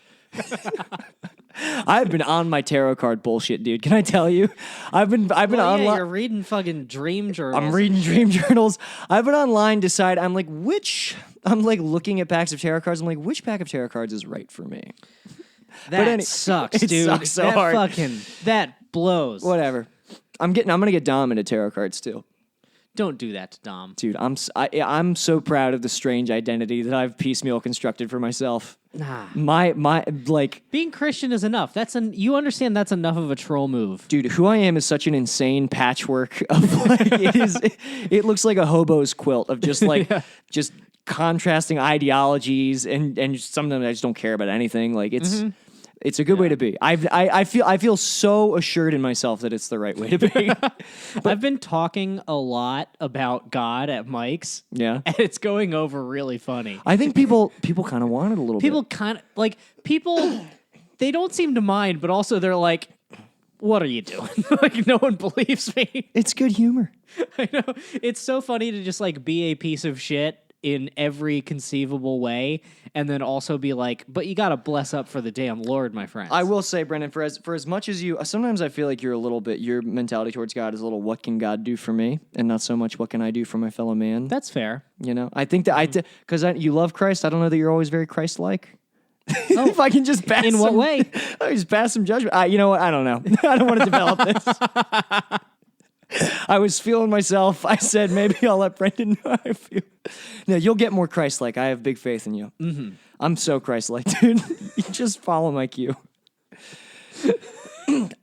I've been on my tarot card bullshit, dude. Can I tell you? I've been Yeah, online. you're reading fucking dream journals. I'm reading dream journals. I've been online. I'm like looking at packs of tarot cards. I'm like, which pack of tarot cards is right for me? That sucks, it dude. sucks so that hard. That blows. Whatever. I'm gonna get Dom into tarot cards too, Don't do that to Dom. dude. I'm so proud of the strange identity that I've piecemeal constructed for myself. Nah. My like. Being Christian is enough. You understand that's enough of a troll move. Dude, who I am is such an insane patchwork of like it looks like a hobo's quilt of just like just contrasting ideologies and sometimes I just don't care about anything. Like it's a good way to be. I feel so assured in myself that it's the right way to be. I've been talking a lot about God at mics. Yeah. And it's going over really funny. I think people kind of want it a little People bit. kind of like they don't seem to mind, but also they're like, what are you doing? Like no one believes me. It's good humor. I know. It's so funny to just like be a piece of shit in every conceivable way and then also be like, but you gotta bless up for the damn Lord, my friends. I will say, Brendan, for as much as you, sometimes I feel like you're a little bit, your mentality towards God is a little, what can God do for me? And not so much, what can I do for my fellow man? That's fair. You know, I think that because you love Christ, I don't know that you're always very Christ-like. If I can just pass In what way? I just pass some judgment. You know what? I don't know. I don't want to develop this. I was feeling myself. I said maybe I'll let Brendan know how I feel. No, you'll get more Christ-like. I have big faith in you. Mm-hmm. I'm so Christ-like, dude. You just follow my cue.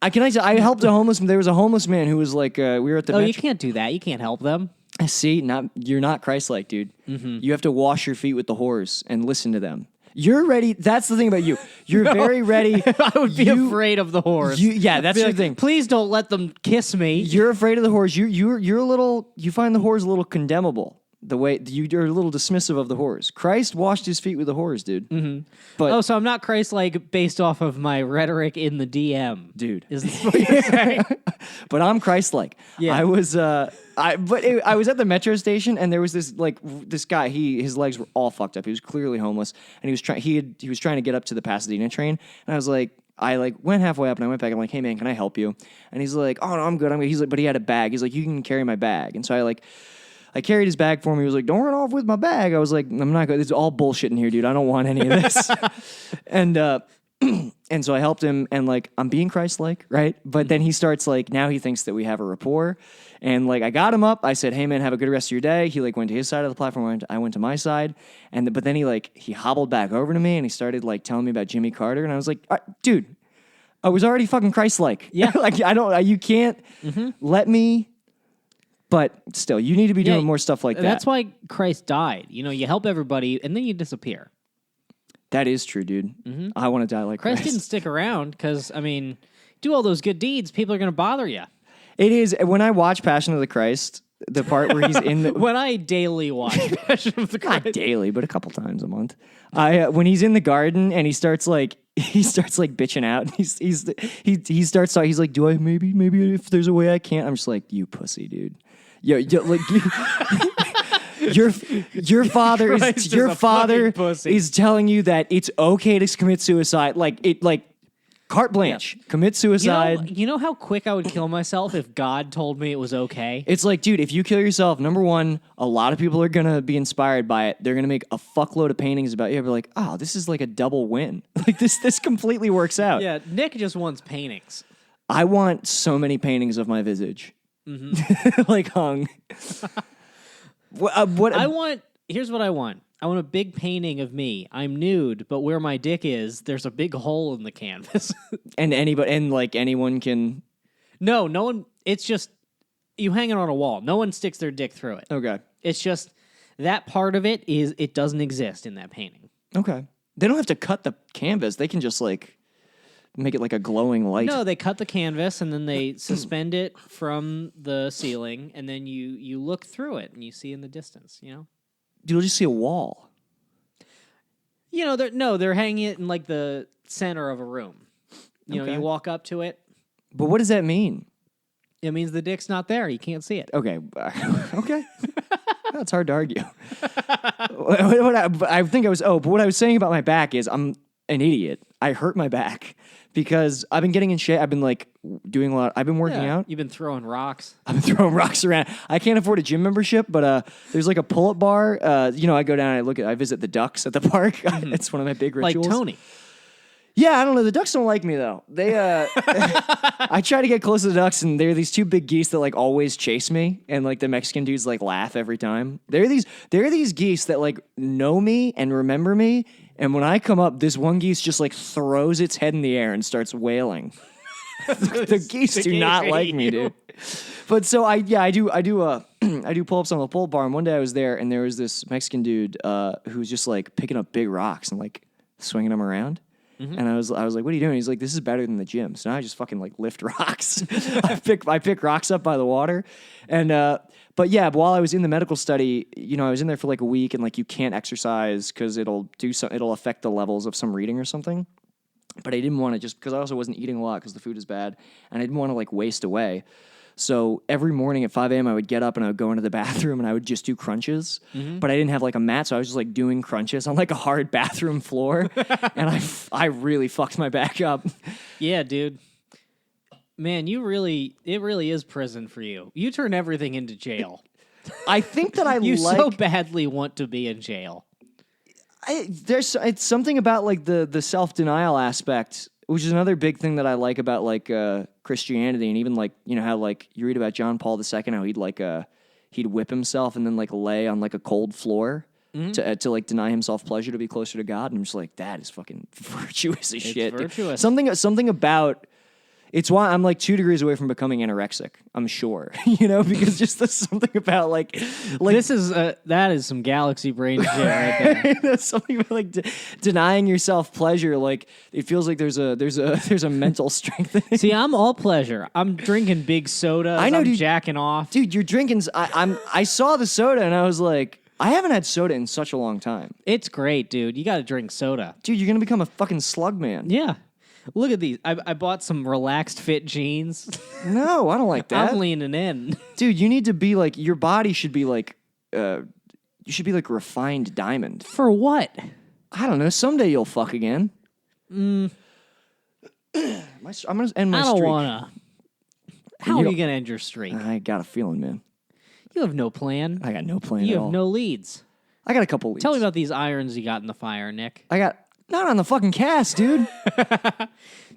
I helped a homeless. There was a homeless man who was like, we were at the. Oh, you can't do that. You can't help them. See, you're not Christ-like, dude. Mm-hmm. You have to wash your feet with the whores and listen to them. You're ready. That's the thing about you. You're very ready. I would be afraid of the whores. Yeah, that's the thing. Please don't let them kiss me. You're afraid of the whores. You're a little. You find the whores a little condemnable. The way you're a little dismissive of the whores. Christ washed his feet with the whores, dude. Mm-hmm. But so I'm not Christ-like based off of my rhetoric in the DM, dude. Is this what you're saying? But I'm Christ-like. Yeah. I was. I was at the metro station and there was this guy. His legs were all fucked up. He was clearly homeless and he was trying to get up to the Pasadena train. And I was like. I went halfway up and I went back. I'm like, hey man, can I help you? And he's like, oh no, I'm good. He's like, but he had a bag. He's like, you can carry my bag. And so I carried his bag for him. He was like, don't run off with my bag. I was like, I'm not good. This is all bullshit in here, dude. I don't want any of this. And so I helped him and I'm being Christ-like, right? But then he starts now he thinks that we have a rapport. And I got him up. I said, hey man, have a good rest of your day. He went to his side of the platform. I went to my side. But then he hobbled back over to me and he started telling me about Jimmy Carter. And I was like, dude, I was already fucking Christ-like. Yeah. You can't let me. But still, you need to be doing more stuff like that. That's why Christ died. You help everybody, and then you disappear. That is true, dude. Mm-hmm. I want to die like Christ. Christ didn't stick around because, do all those good deeds, people are going to bother you. It is. When I watch Passion of the Christ, the part where he's in the... When I daily watch Passion of the Christ. Not daily, but a couple times a month. When he's in the garden and he starts bitching out. He starts talking. He's like, do I maybe if there's a way I can't? I'm just like, you pussy, dude. Your father is telling you that it's okay to commit suicide. Carte blanche, commit suicide. You know how quick I would kill myself if God told me it was okay? It's dude, if you kill yourself, number one, a lot of people are going to be inspired by it. They're going to make a fuckload of paintings about you. They're like, oh, this is a double win. This completely works out. Yeah, Nick just wants paintings. I want so many paintings of my visage. Mm-hmm. Hung. Here's what I want. I want a big painting of me. I'm nude, but where my dick is, there's a big hole in the canvas. And anyone can. No one. It's just you hang it on a wall. No one sticks their dick through it. Okay. It's just that part of it doesn't exist in that painting. Okay. They don't have to cut the canvas. They can just make it a glowing light. No, they cut the canvas and then they suspend it from the ceiling, and then you look through it and you see in the distance. You'll just see a wall. They're hanging it in the center of a room. You walk up to it. But what does that mean? It means the dick's not there. You can't see it. Okay. Okay. That's hard to argue. I think I was. Oh, but what I was saying about my back is I'm an idiot. I hurt my back because I've been getting in shape. I've been doing a lot. I've been working out. You've been throwing rocks. I've been throwing rocks around. I can't afford a gym membership, but there's a pull-up bar. I go down and I visit the ducks at the park. It's one of my big rituals. Like Tony. Yeah, I don't know. The ducks don't like me though. They I try to get close to the ducks, and there are these two big geese that always chase me, and the Mexican dudes laugh every time. There are these geese that know me and remember me, and when I come up, this one geese just throws its head in the air and starts wailing. The geese do not like me, dude. But so I do pull-ups on the pull bar, and one day I was there, and there was this Mexican dude who was just picking up big rocks and swinging them around. Mm-hmm. And I was like, what are you doing? He's like, this is better than the gym. So now I just fucking lift rocks. I pick rocks up by the water. And, but while I was in the medical study, I was in there for a week, and you can't exercise because it'll affect the levels of some reading or something. But I didn't want to, just because I also wasn't eating a lot because the food is bad, and I didn't want to waste away. So every morning at 5 a.m. I would get up and I would go into the bathroom and I would just do crunches. Mm-hmm. But I didn't have a mat, so I was just doing crunches on a hard bathroom floor. And I really fucked my back up. Yeah, dude. Man, it really is prison for you. You turn everything into jail. I think that you so badly want to be in jail. It's something about the self-denial aspect, which is another big thing that I like about Christianity, and even how you read about John Paul II, how he'd whip himself and then like lay on like a cold floor to like deny himself pleasure to be closer to God. And I'm just like, that is fucking virtuous as shit. dude. virtuous. Something about. It's why I'm like 2 degrees away from becoming anorexic. I'm sure, because just there's something about like This is that is some galaxy brain shit right there. there's something about like denying yourself pleasure. Like it feels like there's a mental strength. See, I'm all pleasure. I'm drinking big soda. I know, I'm dude. jacking off. Dude, you're drinking. I saw the soda and I was like, I haven't had soda in such a long time. It's great, dude. You got to drink soda. Dude, you're gonna become a fucking slug man. Yeah. Look at these. I bought some relaxed fit jeans. No, I don't like that. I'm leaning in. Dude, you need to be like, your body should be like, you should be like refined diamond. For what? I don't know. Someday you'll fuck again. I'm gonna end my I don't streak. wanna. How You are you gonna end your streak? I got a feeling, man. You have no plan. I got no plan You at have all. no leads. I got a couple leads. Tell me about these irons you got in the fire, Nick. I got not on the fucking cast, dude.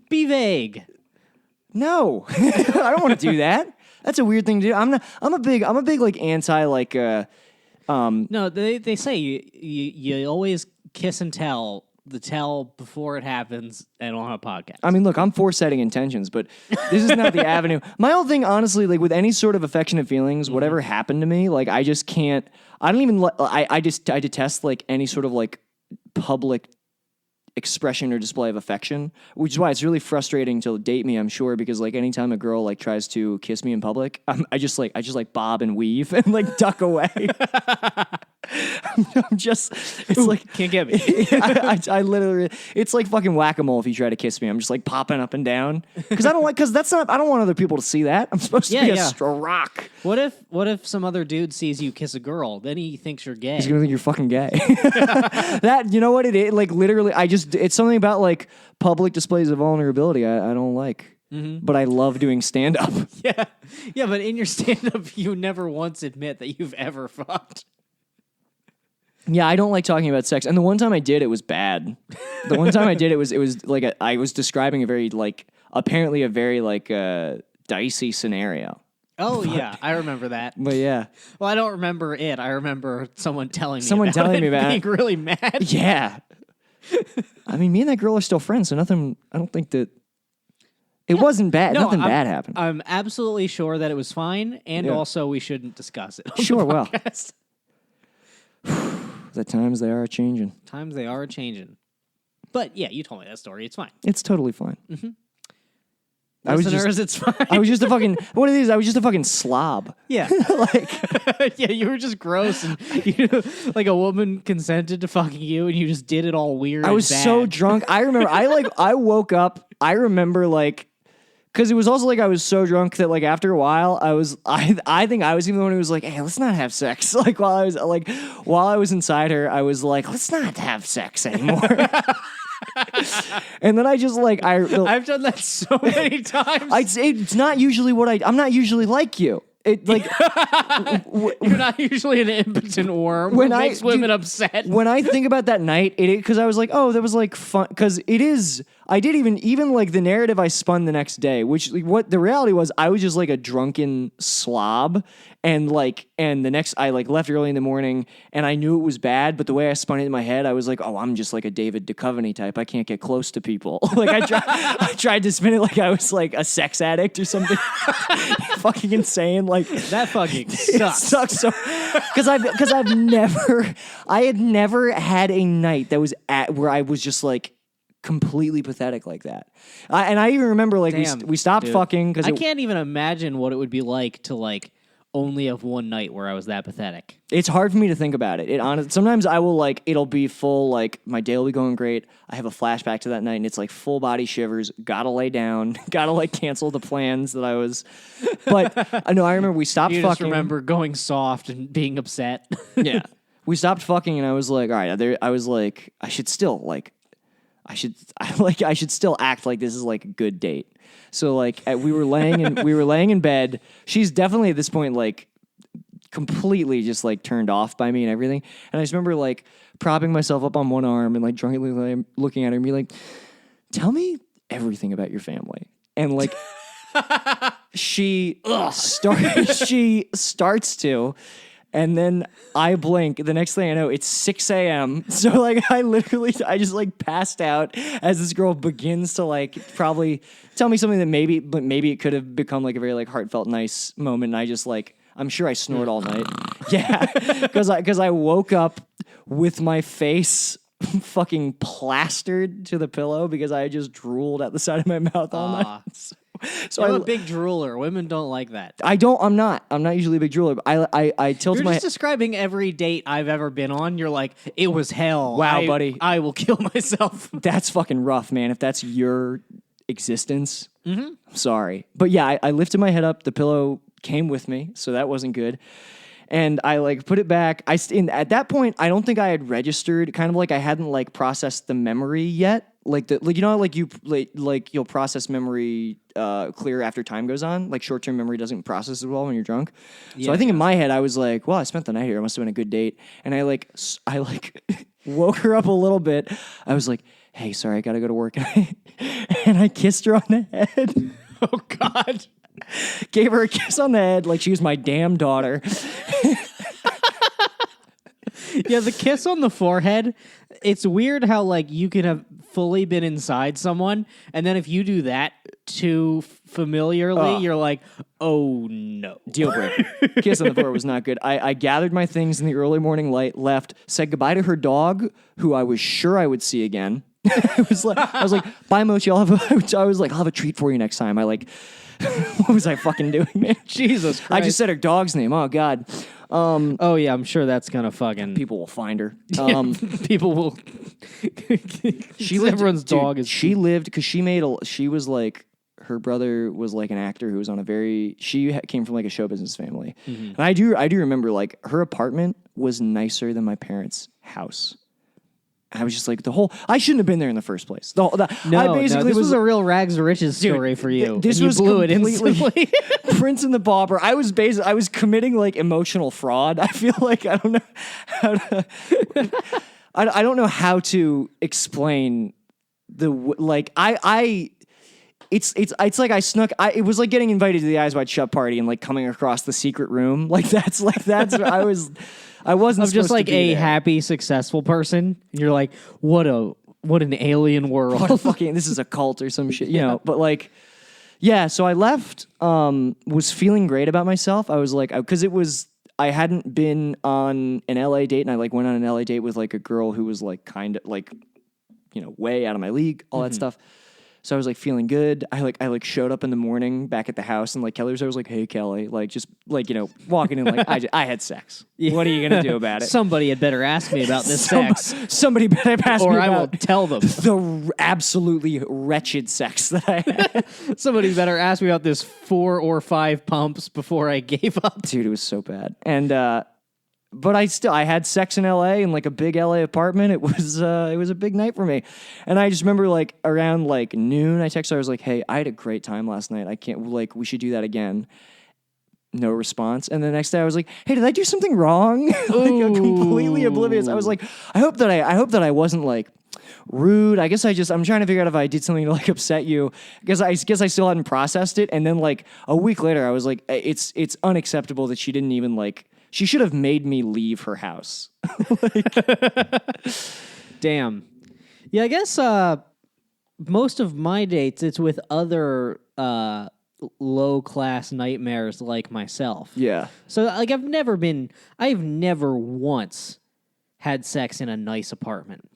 Be vague. No, I don't want to do that. That's a weird thing to do. I'm a big like anti like No, they say you always kiss and tell the tell before it happens and on a podcast. I mean, look, I'm for setting intentions, but this is not the avenue. My whole thing, honestly, like with any sort of affectionate feelings, whatever happened to me, like I just can't. I don't even. I detest like any sort of like public expression or display of affection, which is why it's really frustrating to date me, I'm sure, because like anytime a girl like tries to kiss me in public, I just like bob and weave and like duck away. I'm just, it's like, Can't get me. I literally, it's like fucking whack-a-mole if you try to kiss me. I'm just like popping up and down because I don't want other people to see that. I'm supposed to be Yeah. a rock. What if some other dude sees you kiss a girl? Then he thinks you're gay. He's gonna think you're fucking gay. That, you know what it is? Like literally, it's something about like public displays of vulnerability I don't like. But I love doing stand up. Yeah, but in your stand-up, you never once admit that you've ever fucked. Yeah, I don't like talking about sex. And the one time I did, it was bad. The one time I did, it was like I was describing a very like apparently a very like dicey scenario. Oh yeah, I remember that. But yeah, Well, I don't remember it. I remember someone telling me. Someone about telling it me and about being it. really mad. yeah. I mean, me and that girl are still friends, so nothing. I don't think that it wasn't bad. No, Nothing I'm- bad happened. I'm absolutely sure that it was fine, and Yeah. also we shouldn't discuss it. on Sure, the well. podcast. The times they are changing. Times they are changing. But yeah, you told me that story. It's fine. It's totally fine. I was Listeners, just, it's fine. I was just a fucking. What it is? I was just a fucking slob. Yeah. Yeah, you were just gross and like a woman consented to fucking you and you just did it all weird. I was so drunk. I remember I woke up. I remember like because it was also like I was so drunk that like after a while I think I was even the one who was like, hey, let's not have sex. Like while I was inside her, I was like, let's not have sex anymore. And then I just like I've done that so many times. it's not usually I'm not usually like you. It like You're not usually an impotent worm When who I- makes women dude, upset. when I think about that night, because I was like, oh, that was like fun. Because it is, I did even like the narrative I spun the next day, which like, what the reality was, I was just like a drunken slob, and the next I like left early in the morning, and I knew it was bad, but the way I spun it in my head, I was like, oh, I'm just like a David Duchovny type. I can't get close to people. Like I tried to spin it like I was like a sex addict or something. Fucking insane. Like That fucking it sucks. sucks so because I had never had a night that was where I was just like completely pathetic like that. And I even remember like Damn, we stopped dude. fucking because I can't even imagine what it would be like to like only have one night where I was that pathetic. it's hard for me to think about it. Sometimes I will like it'll be full like my day will be going great. I have a flashback to that night and it's like full body shivers. Gotta lay down. Gotta like cancel the plans that I was. But I know I remember we stopped You fucking. just remember going soft and being upset. Yeah. We stopped fucking and I was like, all right, I was like, I should still act like this is like a good date. So like we were laying in bed. She's definitely at this point like completely just like turned off by me and everything. And I just remember like propping myself up on one arm and like drunkenly looking at her and be like, tell me everything about your family. And like she starts to, and then I blink. The next thing I know, it's 6 a.m. So like I just like passed out as this girl begins to like probably tell me something that maybe it could have become like a very like heartfelt, nice moment. And I just like, I'm sure I snored all night. Yeah, because I woke up with my face fucking plastered to the pillow because I just drooled at the side of my mouth all night. So I'm a big drooler. Women don't like that. I'm not usually a big drooler. But I tilt You're my just describing every date I've ever been on. You're like, it was hell. Wow, buddy. I will kill myself. That's fucking rough, man. If that's your existence, sorry. But yeah, I lifted my head up. The pillow came with me, so that wasn't good. And I like put it back. At that point, I don't think I had registered. Kind of like I hadn't like processed the memory yet. Like you know, like you'll process memory clear after time goes on. Like short term memory doesn't process as well when you're drunk. So I think in my head I was like, well, I spent the night here. It must have been a good date. And I woke her up a little bit. I was like, hey, sorry, I gotta go to work. And I kissed her on the head. Oh God. Gave her a kiss on the head like she was my damn daughter. Yeah, the kiss on the forehead. It's weird how like you could have fully been inside someone, and then if you do that too familiarly, you're like, oh no. Deal breaker. Kiss on the forehead was not good. I gathered my things in the early morning light, left, said goodbye to her dog, who I was sure I would see again. I was like, bye, Mochi. I'll have a treat for you next time. What was I fucking doing, man? Jesus Christ. I just said her dog's name. Oh, God. Oh, yeah, I'm sure that's gonna fucking... People will find her. People will... Everyone's dog is... She lived, because she was like, her brother was like an actor who was on came from like a show business family. And I do remember like her apartment was nicer than my parents' house. I was just like I shouldn't have been there in the first place. This was a real rags to riches story for you. This was blew it completely instantly. Prince and the Pauper. I was committing like emotional fraud. I feel like I don't know how to. I don't know how to explain It's like I snuck. It was like getting invited to the Eyes Wide Shut party and like coming across the secret room. That's I was. I wasn't. I'm just like a there. happy, successful person. And you're like, what an alien world. What a fucking, this is a cult or some shit, you know. But like, yeah. So I left. Was feeling great about myself. I was like, because I hadn't been on an LA date, and I like went on an LA date with like a girl who was like kind of like, you know, way out of my league, all that stuff. So I was like feeling good. I showed up in the morning back at the house, and like Kelly was like, "Hey Kelly," like just like, you know, walking in like I had sex. Yeah. What are you gonna do about it? Somebody had better ask me about this sex. Somebody better ask me or about I will tell them the absolutely wretched sex that I had. Somebody better ask me about this 4 or 5 pumps before I gave up. Dude, it was so bad. And but I had sex in LA in like a big LA apartment. It was a big night for me. And I just remember like around like noon, I texted her, I was like, "Hey, I had a great time last night. We should do that again." No response. And the next day I was like, "Hey, did I do something wrong?" Like I'm completely oblivious. I was like, I hope that I wasn't like rude. I'm trying to figure out if I did something to like upset you. Because I guess I still hadn't processed it. And then like a week later I was like, it's unacceptable that she didn't even like, she should have made me leave her house. Damn. Yeah, I guess most of my dates, it's with other low-class nightmares like myself. Yeah. So, like, I've never once had sex in a nice apartment.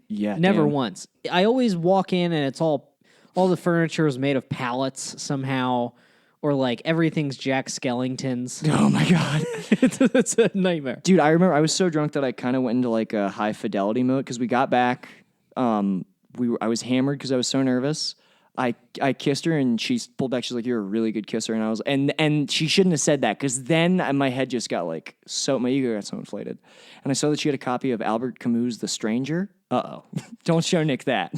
Yeah. Never damn. once. I always walk in and it's all the furniture is made of pallets somehow. Or like everything's Jack Skellington's. Oh my God. It's a nightmare. Dude, I remember I was so drunk that I kind of went into like a high fidelity mode because we got back. I was hammered because I was so nervous. I kissed her and she pulled back. She's like, "You're a really good kisser." And I was, and she shouldn't have said that because then my head just got like my ego got so inflated. And I saw that she had a copy of Albert Camus' The Stranger. Don't show Nick that.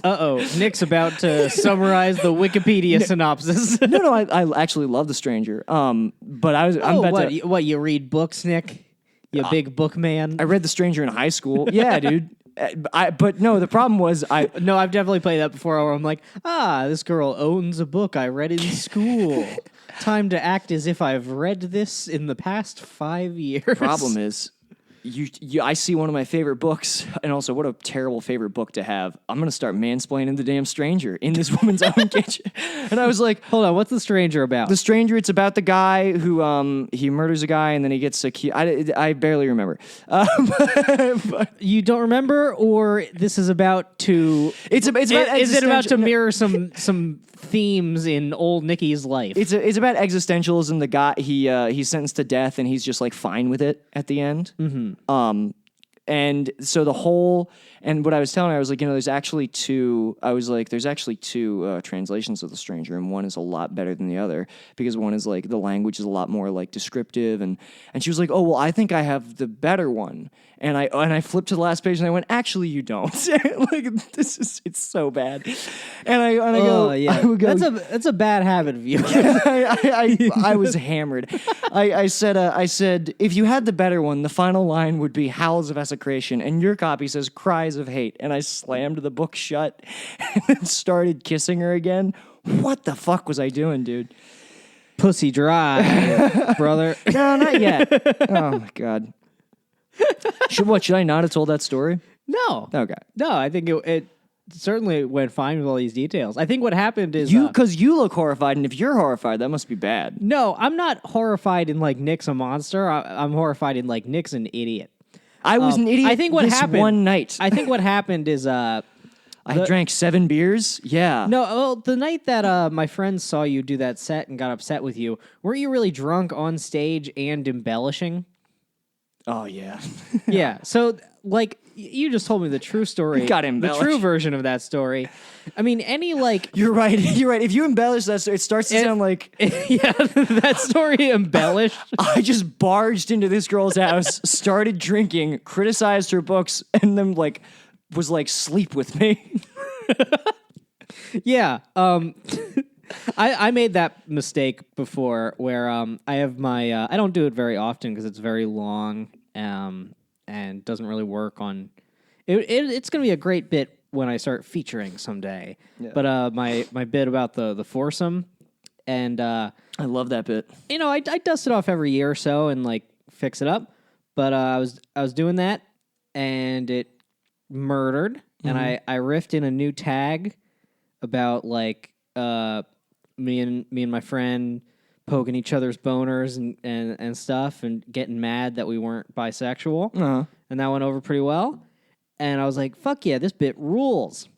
Nick's about to summarize the Wikipedia synopsis. No, I actually love The Stranger. But I'm about to. What, you read books, Nick? You big book man? I read The Stranger in high school. Yeah, dude. But no, the problem was No, I've definitely played that before where I'm like, this girl owns a book I read in school. Time to act as if I've read this in the past 5 years. problem is, I see one of my favorite books, and also what a terrible favorite book to have. I'm gonna start mansplaining the damn stranger in this woman's own kitchen, and I was like, Hold on, what's The Stranger about? The Stranger. It's about the guy who he murders a guy and then he gets accused. I barely remember. You don't remember, or this is about to? It's about Is it about to existential- mirror some themes in old Nikki's life? It's about existentialism. The guy he's sentenced to death and he's just like fine with it at the end. Mm-hmm. And so what I was telling her, I was like, there's actually two translations of The Stranger, and one is a lot better than the other because one is like the language is a lot more like descriptive, and she was like, oh well, I think I have the better one, and I flipped to the last page and I went, actually you don't. Like it's so bad, and I go, yeah, I would go, that's a bad habit of you. I was hammered. I said, if you had the better one, the final line would be howls of execration, and your copy says cries of hate. And I slammed the book shut and then started kissing her again. What the fuck was I doing, dude? Pussy dry, brother. No, not yet. Oh my god. Should I not have told that story? No. Okay. No, I think it certainly went fine with all these details. I think what happened is Because you look horrified, and if you're horrified, that must be bad. no, I'm not horrified in like Nick's a monster. I'm horrified in like Nick's an idiot. I was an idiot. I think what this happened one night. I think what happened is I drank 7 beers. Yeah. no, well, the night that my friends saw you do that set and got upset with you, weren't you really drunk on stage and embellishing? Oh yeah. Yeah. So like you just told me the true story. Got the embellished. true version of that story. I mean, any like You're right. You're right. If you embellish that story, it starts to sound like yeah, that story embellished. I just barged into this girl's house, started drinking, criticized her books, and then was like, sleep with me. Yeah. I made that mistake before where I have my I don't do it very often because it's very long and doesn't really work on it's going to be a great bit when I start featuring someday. Yeah. But my bit about the foursome and I love that bit. I dust it off every year or so and like fix it up. But I was doing that and it murdered and I riffed in a new tag about like me and my friend poking each other's boners and stuff and getting mad that we weren't bisexual. Uh-huh. And that went over pretty well. And I was like, fuck yeah, this bit rules.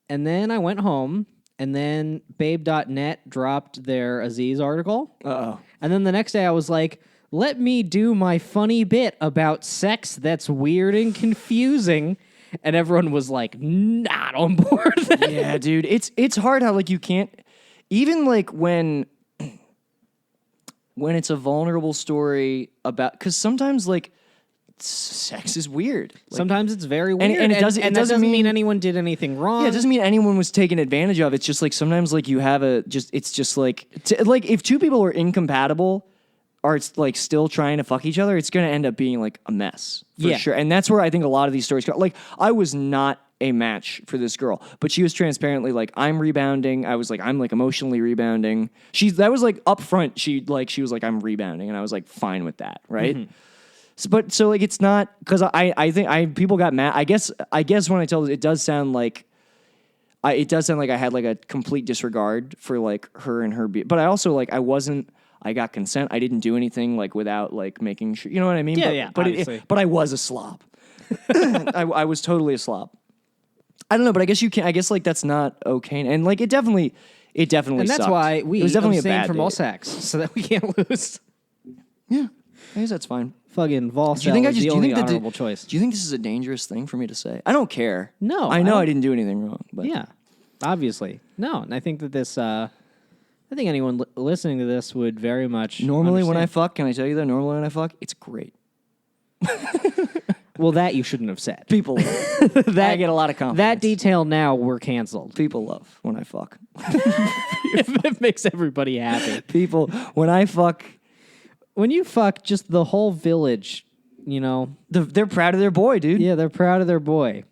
And then I went home and then Babe.net dropped their Aziz article. Uh-oh. And then the next day I was like, let me do my funny bit about sex that's weird and confusing. And everyone was like, not on board. Yeah, dude. It's hard how like you can't even like when it's a vulnerable story about because sometimes like sex is weird. Like, Sometimes it's very weird. and it doesn't- that it doesn't mean mean- anyone did anything wrong. yeah, it doesn't mean anyone was taken advantage of. It's just like sometimes like you have it's just like like if two people are incompatible are like still trying to fuck each other, it's going to end up being like a mess for Yeah. sure. And that's where I think a lot of these stories go. Like I was not a match for this girl, but she was transparently like, I'm rebounding. I was like, I'm like emotionally rebounding. That was like upfront. She was like, I'm rebounding. And I was like, fine with that. Right. Mm-hmm. So like, it's not because I think people got mad. I guess when I tell it does sound like I had like a complete disregard for like her and her, but I also like, I got consent. I didn't do anything like without like making sure, you know what I mean? Yeah, but, obviously. but I was a slob. I was totally a slob. I don't know, but I guess you can't. I guess like that's not okay, and like it definitely. and that's sucked. why it we was definitely a abstain bad from all date. sex so that we can't lose. Yeah, I guess that's fine. Fucking Volcel Do you think is the only honorable Do choice. you think this is a dangerous thing for me to say? I don't care. No, I I know don't- I didn't do anything wrong. But Yeah, obviously. No, and I think that this, I think anyone listening to this would very much normally when I understand. fuck, can I tell you that? Normally when I fuck, it's great. Well, that you shouldn't have said. People, That, I get a lot of confidence. That detail now, we're canceled. People love when I fuck. It makes everybody happy. People, when I fuck, When you fuck, just the whole village you know, They're proud of their boy, dude. yeah, they're proud of their boy.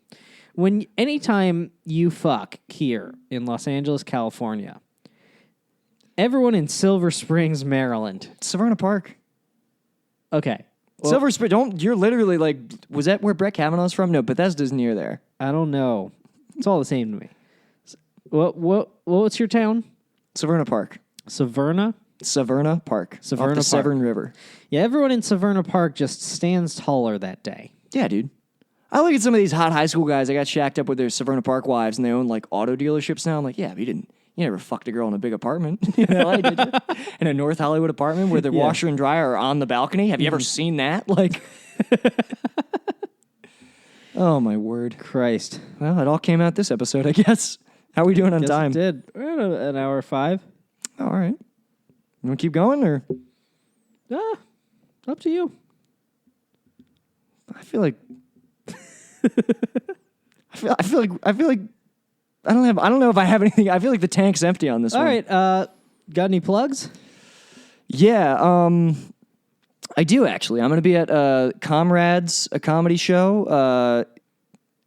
Anytime you fuck here in Los Angeles, California, everyone in Silver Springs, Maryland. Severna Park. Okay. Well, Silver Spring. You're literally like, was that where Brett Kavanaugh's from? No, Bethesda's near there. I don't know. It's all the same to me. What's your town? Severna Park. Severna? Severna Park. Severna off the Park. Severn River. Yeah, everyone in Severna Park just stands taller that day. Yeah, dude. I look at some of these hot high school guys that got shacked up with their Severna Park wives and they own like auto dealerships now. I'm like, yeah, but you never fucked a girl in a big apartment in LA, did you? In a North Hollywood apartment where the washer and dryer are on the balcony. Have you ever seen that? Like, oh my word. Christ. Well, it all came out this episode, I guess. How are we doing on Guess time? it did. We're at an hour 5. Oh, all right. You want to keep going or? Up to you. I feel like I feel like I don't know if I have anything. I feel like the tank's empty on this All one. right. Got any plugs? Yeah, I do actually. I'm going to be at Comrades, a comedy show.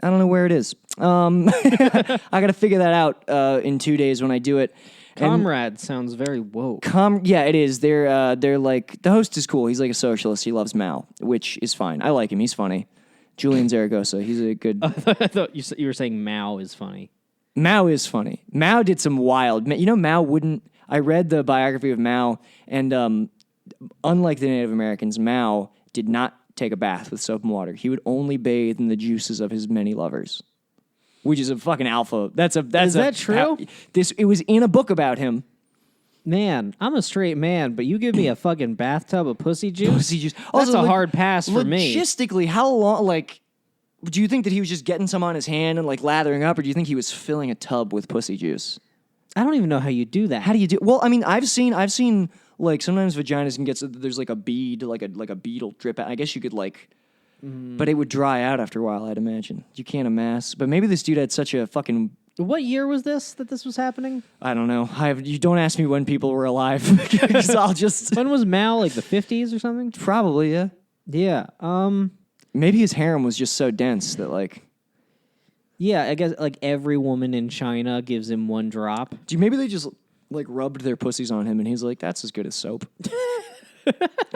I don't know where it is. I got to figure that out in 2 days when I do it. Comrade sounds very woke. Yeah, it is. They're like, the host is cool. He's like a socialist. He loves Mao, which is fine. I like him. He's funny. Julian Zaragoza. He's a good. I thought you were saying Mao is funny. Mao is funny. Mao did some wild. Mao wouldn't. I read the biography of Mao, and unlike the Native Americans, Mao did not take a bath with soap and water. He would only bathe in the juices of his many lovers, which is a fucking alpha. Is that true? It was in a book about him. Man, I'm a straight man, but you give me a fucking bathtub of pussy juice? Pussy juice. That's Also, a hard pass for me. Logistically, how long? Like, do you think that he was just getting some on his hand and like lathering up, or do you think he was filling a tub with pussy juice? I don't even know how you do that. How do you do? Well, I mean, I've seen like sometimes vaginas can get there's like a bead, like a bead'll drip out. I guess you could like, but it would dry out after a while. I'd imagine you can't amass. But maybe this dude had such a fucking. What year was this was happening? I don't know. You don't ask me when people were alive because I'll just When was Mao, like the 50s or something? probably yeah. Yeah. Maybe his harem was just so dense that like. Yeah, I guess like every woman in China gives him one drop. Maybe they just like rubbed their pussies on him and he's like, that's as good as soap.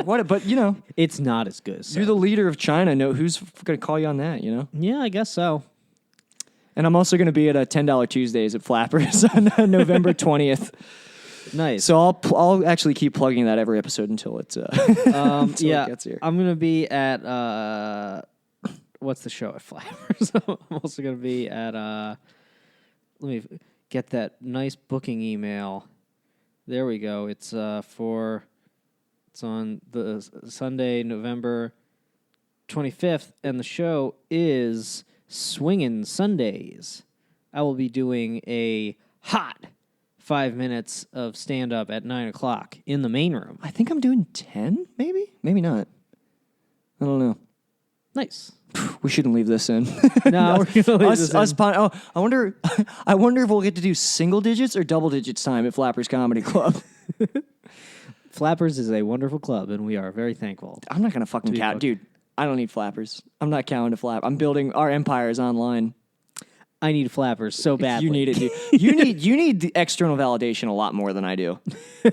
What? But you know, It's not as good as you're the leader of China. No, who's going to call you on that? You know. Yeah, I guess so. And I'm also going to be at $10 Tuesdays at Flappers on November 20th. Nice. So I'll actually keep plugging that every episode until it's until yeah, it gets here. I'm gonna be at what's the show at Flappers? I'm also gonna be at let me get that nice booking email. There we go. It's on the Sunday, November 25th, and the show is Swingin' Sundays. I will be doing a hot 5 minutes of stand-up at 9 o'clock in the main room. I think I'm doing 10, maybe not. I don't know. Nice. We shouldn't leave this in. No, we're gonna leave this in. I wonder if we'll get to do single digits or double digits time at Flappers Comedy Club. Flappers is a wonderful club, and we are very thankful. I'm not gonna fucking count, dude. I don't need Flappers. I'm not counting to Flap. I'm building our empires online. I need Flappers so badly. You need it, dude. You need the external validation a lot more than I do.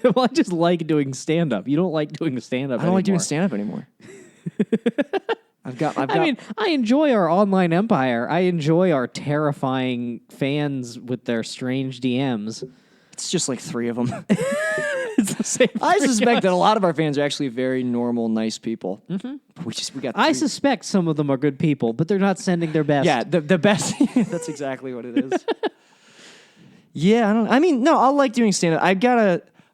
Well, I just like doing stand-up. You don't like doing the stand-up I don't like doing stand-up anymore. I've got. I mean, I enjoy our online empire. I enjoy our terrifying fans with their strange DMs. It's just like 3 of them. It's the same. I suspect that a lot of our fans are actually very normal, nice people. Mm-hmm. We got. I 3. suspect some of them are good people, but they're not sending their best. Yeah, the best. That's exactly what it is. Yeah, I like doing stand-up.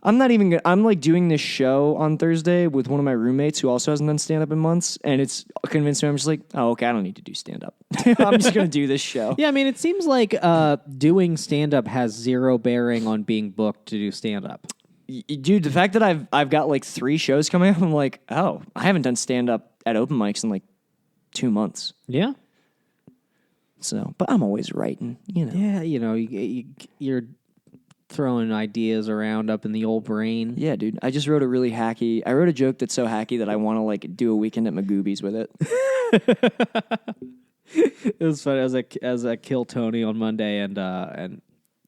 I'm like doing this show on Thursday with one of my roommates who also hasn't done stand-up in months, and it's convinced me. I'm just like, oh, okay, I don't need to do stand-up. I'm just going to do this show. Yeah, I mean, it seems like doing stand-up has zero bearing on being booked to do stand-up. Dude, the fact that I've got like 3 shows coming up, I'm like, oh, I haven't done stand-up at open mics in like 2 months. Yeah? So, but I'm always writing, you know. Yeah, you know, you're throwing ideas around up in the old brain. Yeah, dude. I just wrote a really hacky. I wrote a joke that's so hacky that I want to like do a weekend at Magoobies with it. It was funny. As I Kill Tony on Monday, and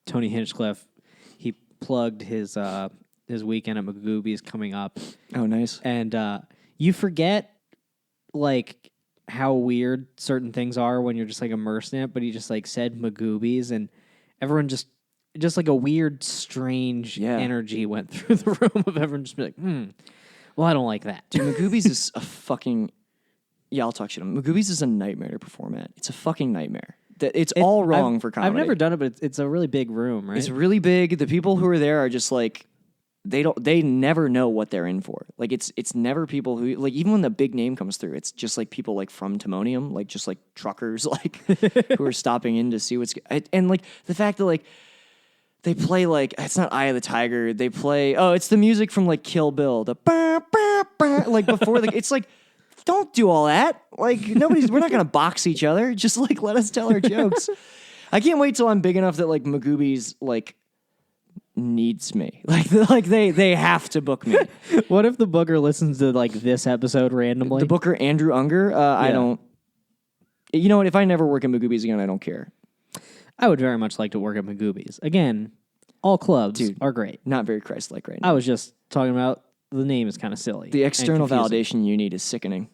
Tony Hinchcliffe, he plugged his weekend at Magoobies coming up. Oh, nice. And you forget like how weird certain things are when you're just like immersed in it. But he just like said Magoobies, and everyone just like a weird, strange energy went through the room of everyone just be like, well, I don't like that. Dude, Magoobies is a fucking... Yeah, I'll talk shit on Magoobies is a nightmare to perform at. It's a fucking nightmare. It's all wrong for comedy. I've never done it, but it's a really big room, right? It's really big. The people who are there are just like... They never know what they're in for. Like it's never people who like even when the big name comes through, it's just like people like from Timonium, like just like truckers like who are stopping in to see what's and like the fact that like they play like it's not Eye of the Tiger, they play it's the music from like Kill Bill, the like before the it's like don't do all that. Like we're not gonna box each other. Just like let us tell our jokes. I can't wait till I'm big enough that like Magoobies like needs me. Like they have to book me. What if the booker listens to like this episode randomly? The booker, Andrew Unger, I don't... You know what? If I never work at Magoobies again, I don't care. I would very much like to work at Magoobies. Again, all clubs are great. Not very Christ-like right now. I was just talking about the name is kind of silly. The external validation you need is sickening.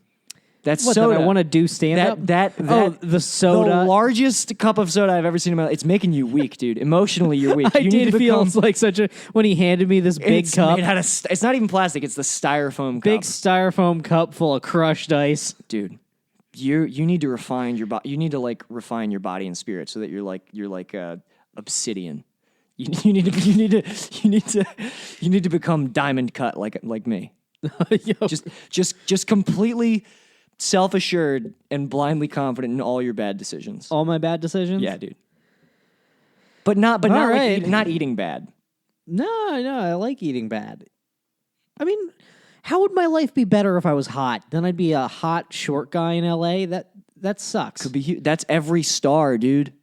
That's what, soda. That I want to do stand-up? The soda. The largest cup of soda I've ever seen in my life. It's making you weak, dude. Emotionally, you're weak. I did feel like such a... When he handed me this big cup. It's not even plastic. It's the styrofoam cup. Big styrofoam cup full of crushed ice. Dude, you need to refine your body. You need to like refine your body and spirit so that you're like obsidian. You need to become diamond cut like me. Just completely self-assured and blindly confident in all your bad decisions. All my bad decisions? Yeah, dude. But not right. like not eating bad. No, I like eating bad. I mean, how would my life be better if I was hot? Then I'd be a hot short guy in LA. That sucks. Could be that's every star, dude.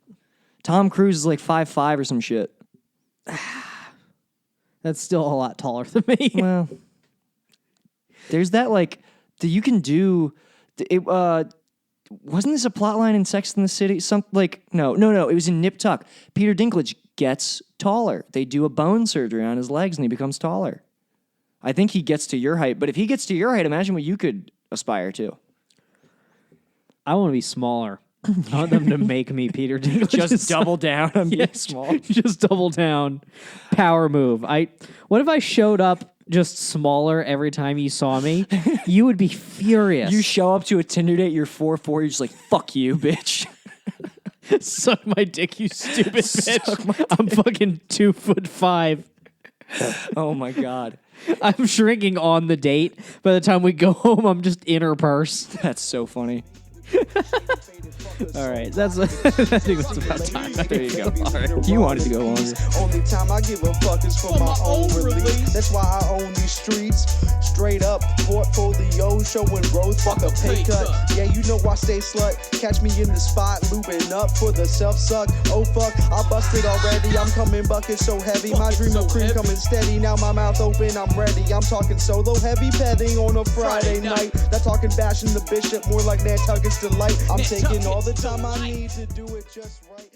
Tom Cruise is like 5'5" or some shit. That's still a lot taller than me. Well, there's that like you can do it. Wasn't this a plot line in Sex and the City? No. It was in Nip Tuck. Peter Dinklage gets taller. They do a bone surgery on his legs and he becomes taller. I think he gets to your height, but if he gets to your height, imagine what you could aspire to. I want to be smaller. I want them to make me Peter Dinklage. Just double down on being small. Just double down. Power move. What if I showed up just smaller every time you saw me? You would be furious. You show up to a Tinder date, you're 4'4", you're just like, fuck you, bitch. Suck my dick, you stupid bitch. I'm fucking 2'5". Oh my God. I'm shrinking on the date. By the time we go home, I'm just in her purse. That's so funny. All right, I think that's about time. There you go. All right. You wanted to go longer. Only time I give a fuck is for my own relief. That's why I own these streets. Straight up portfolio showing growth. Fuck a pay cut. Yeah, you know I stay slut. Catch me in the spot looping up for the self suck. Oh fuck, I busted already. I'm coming bucket so heavy. My dream of cream coming steady. Now my mouth open, I'm ready. I'm talking solo heavy petting on a Friday night. Not talking bashing the bishop, more like Nantucket's delight. I'm taking all the time I need to do it just right.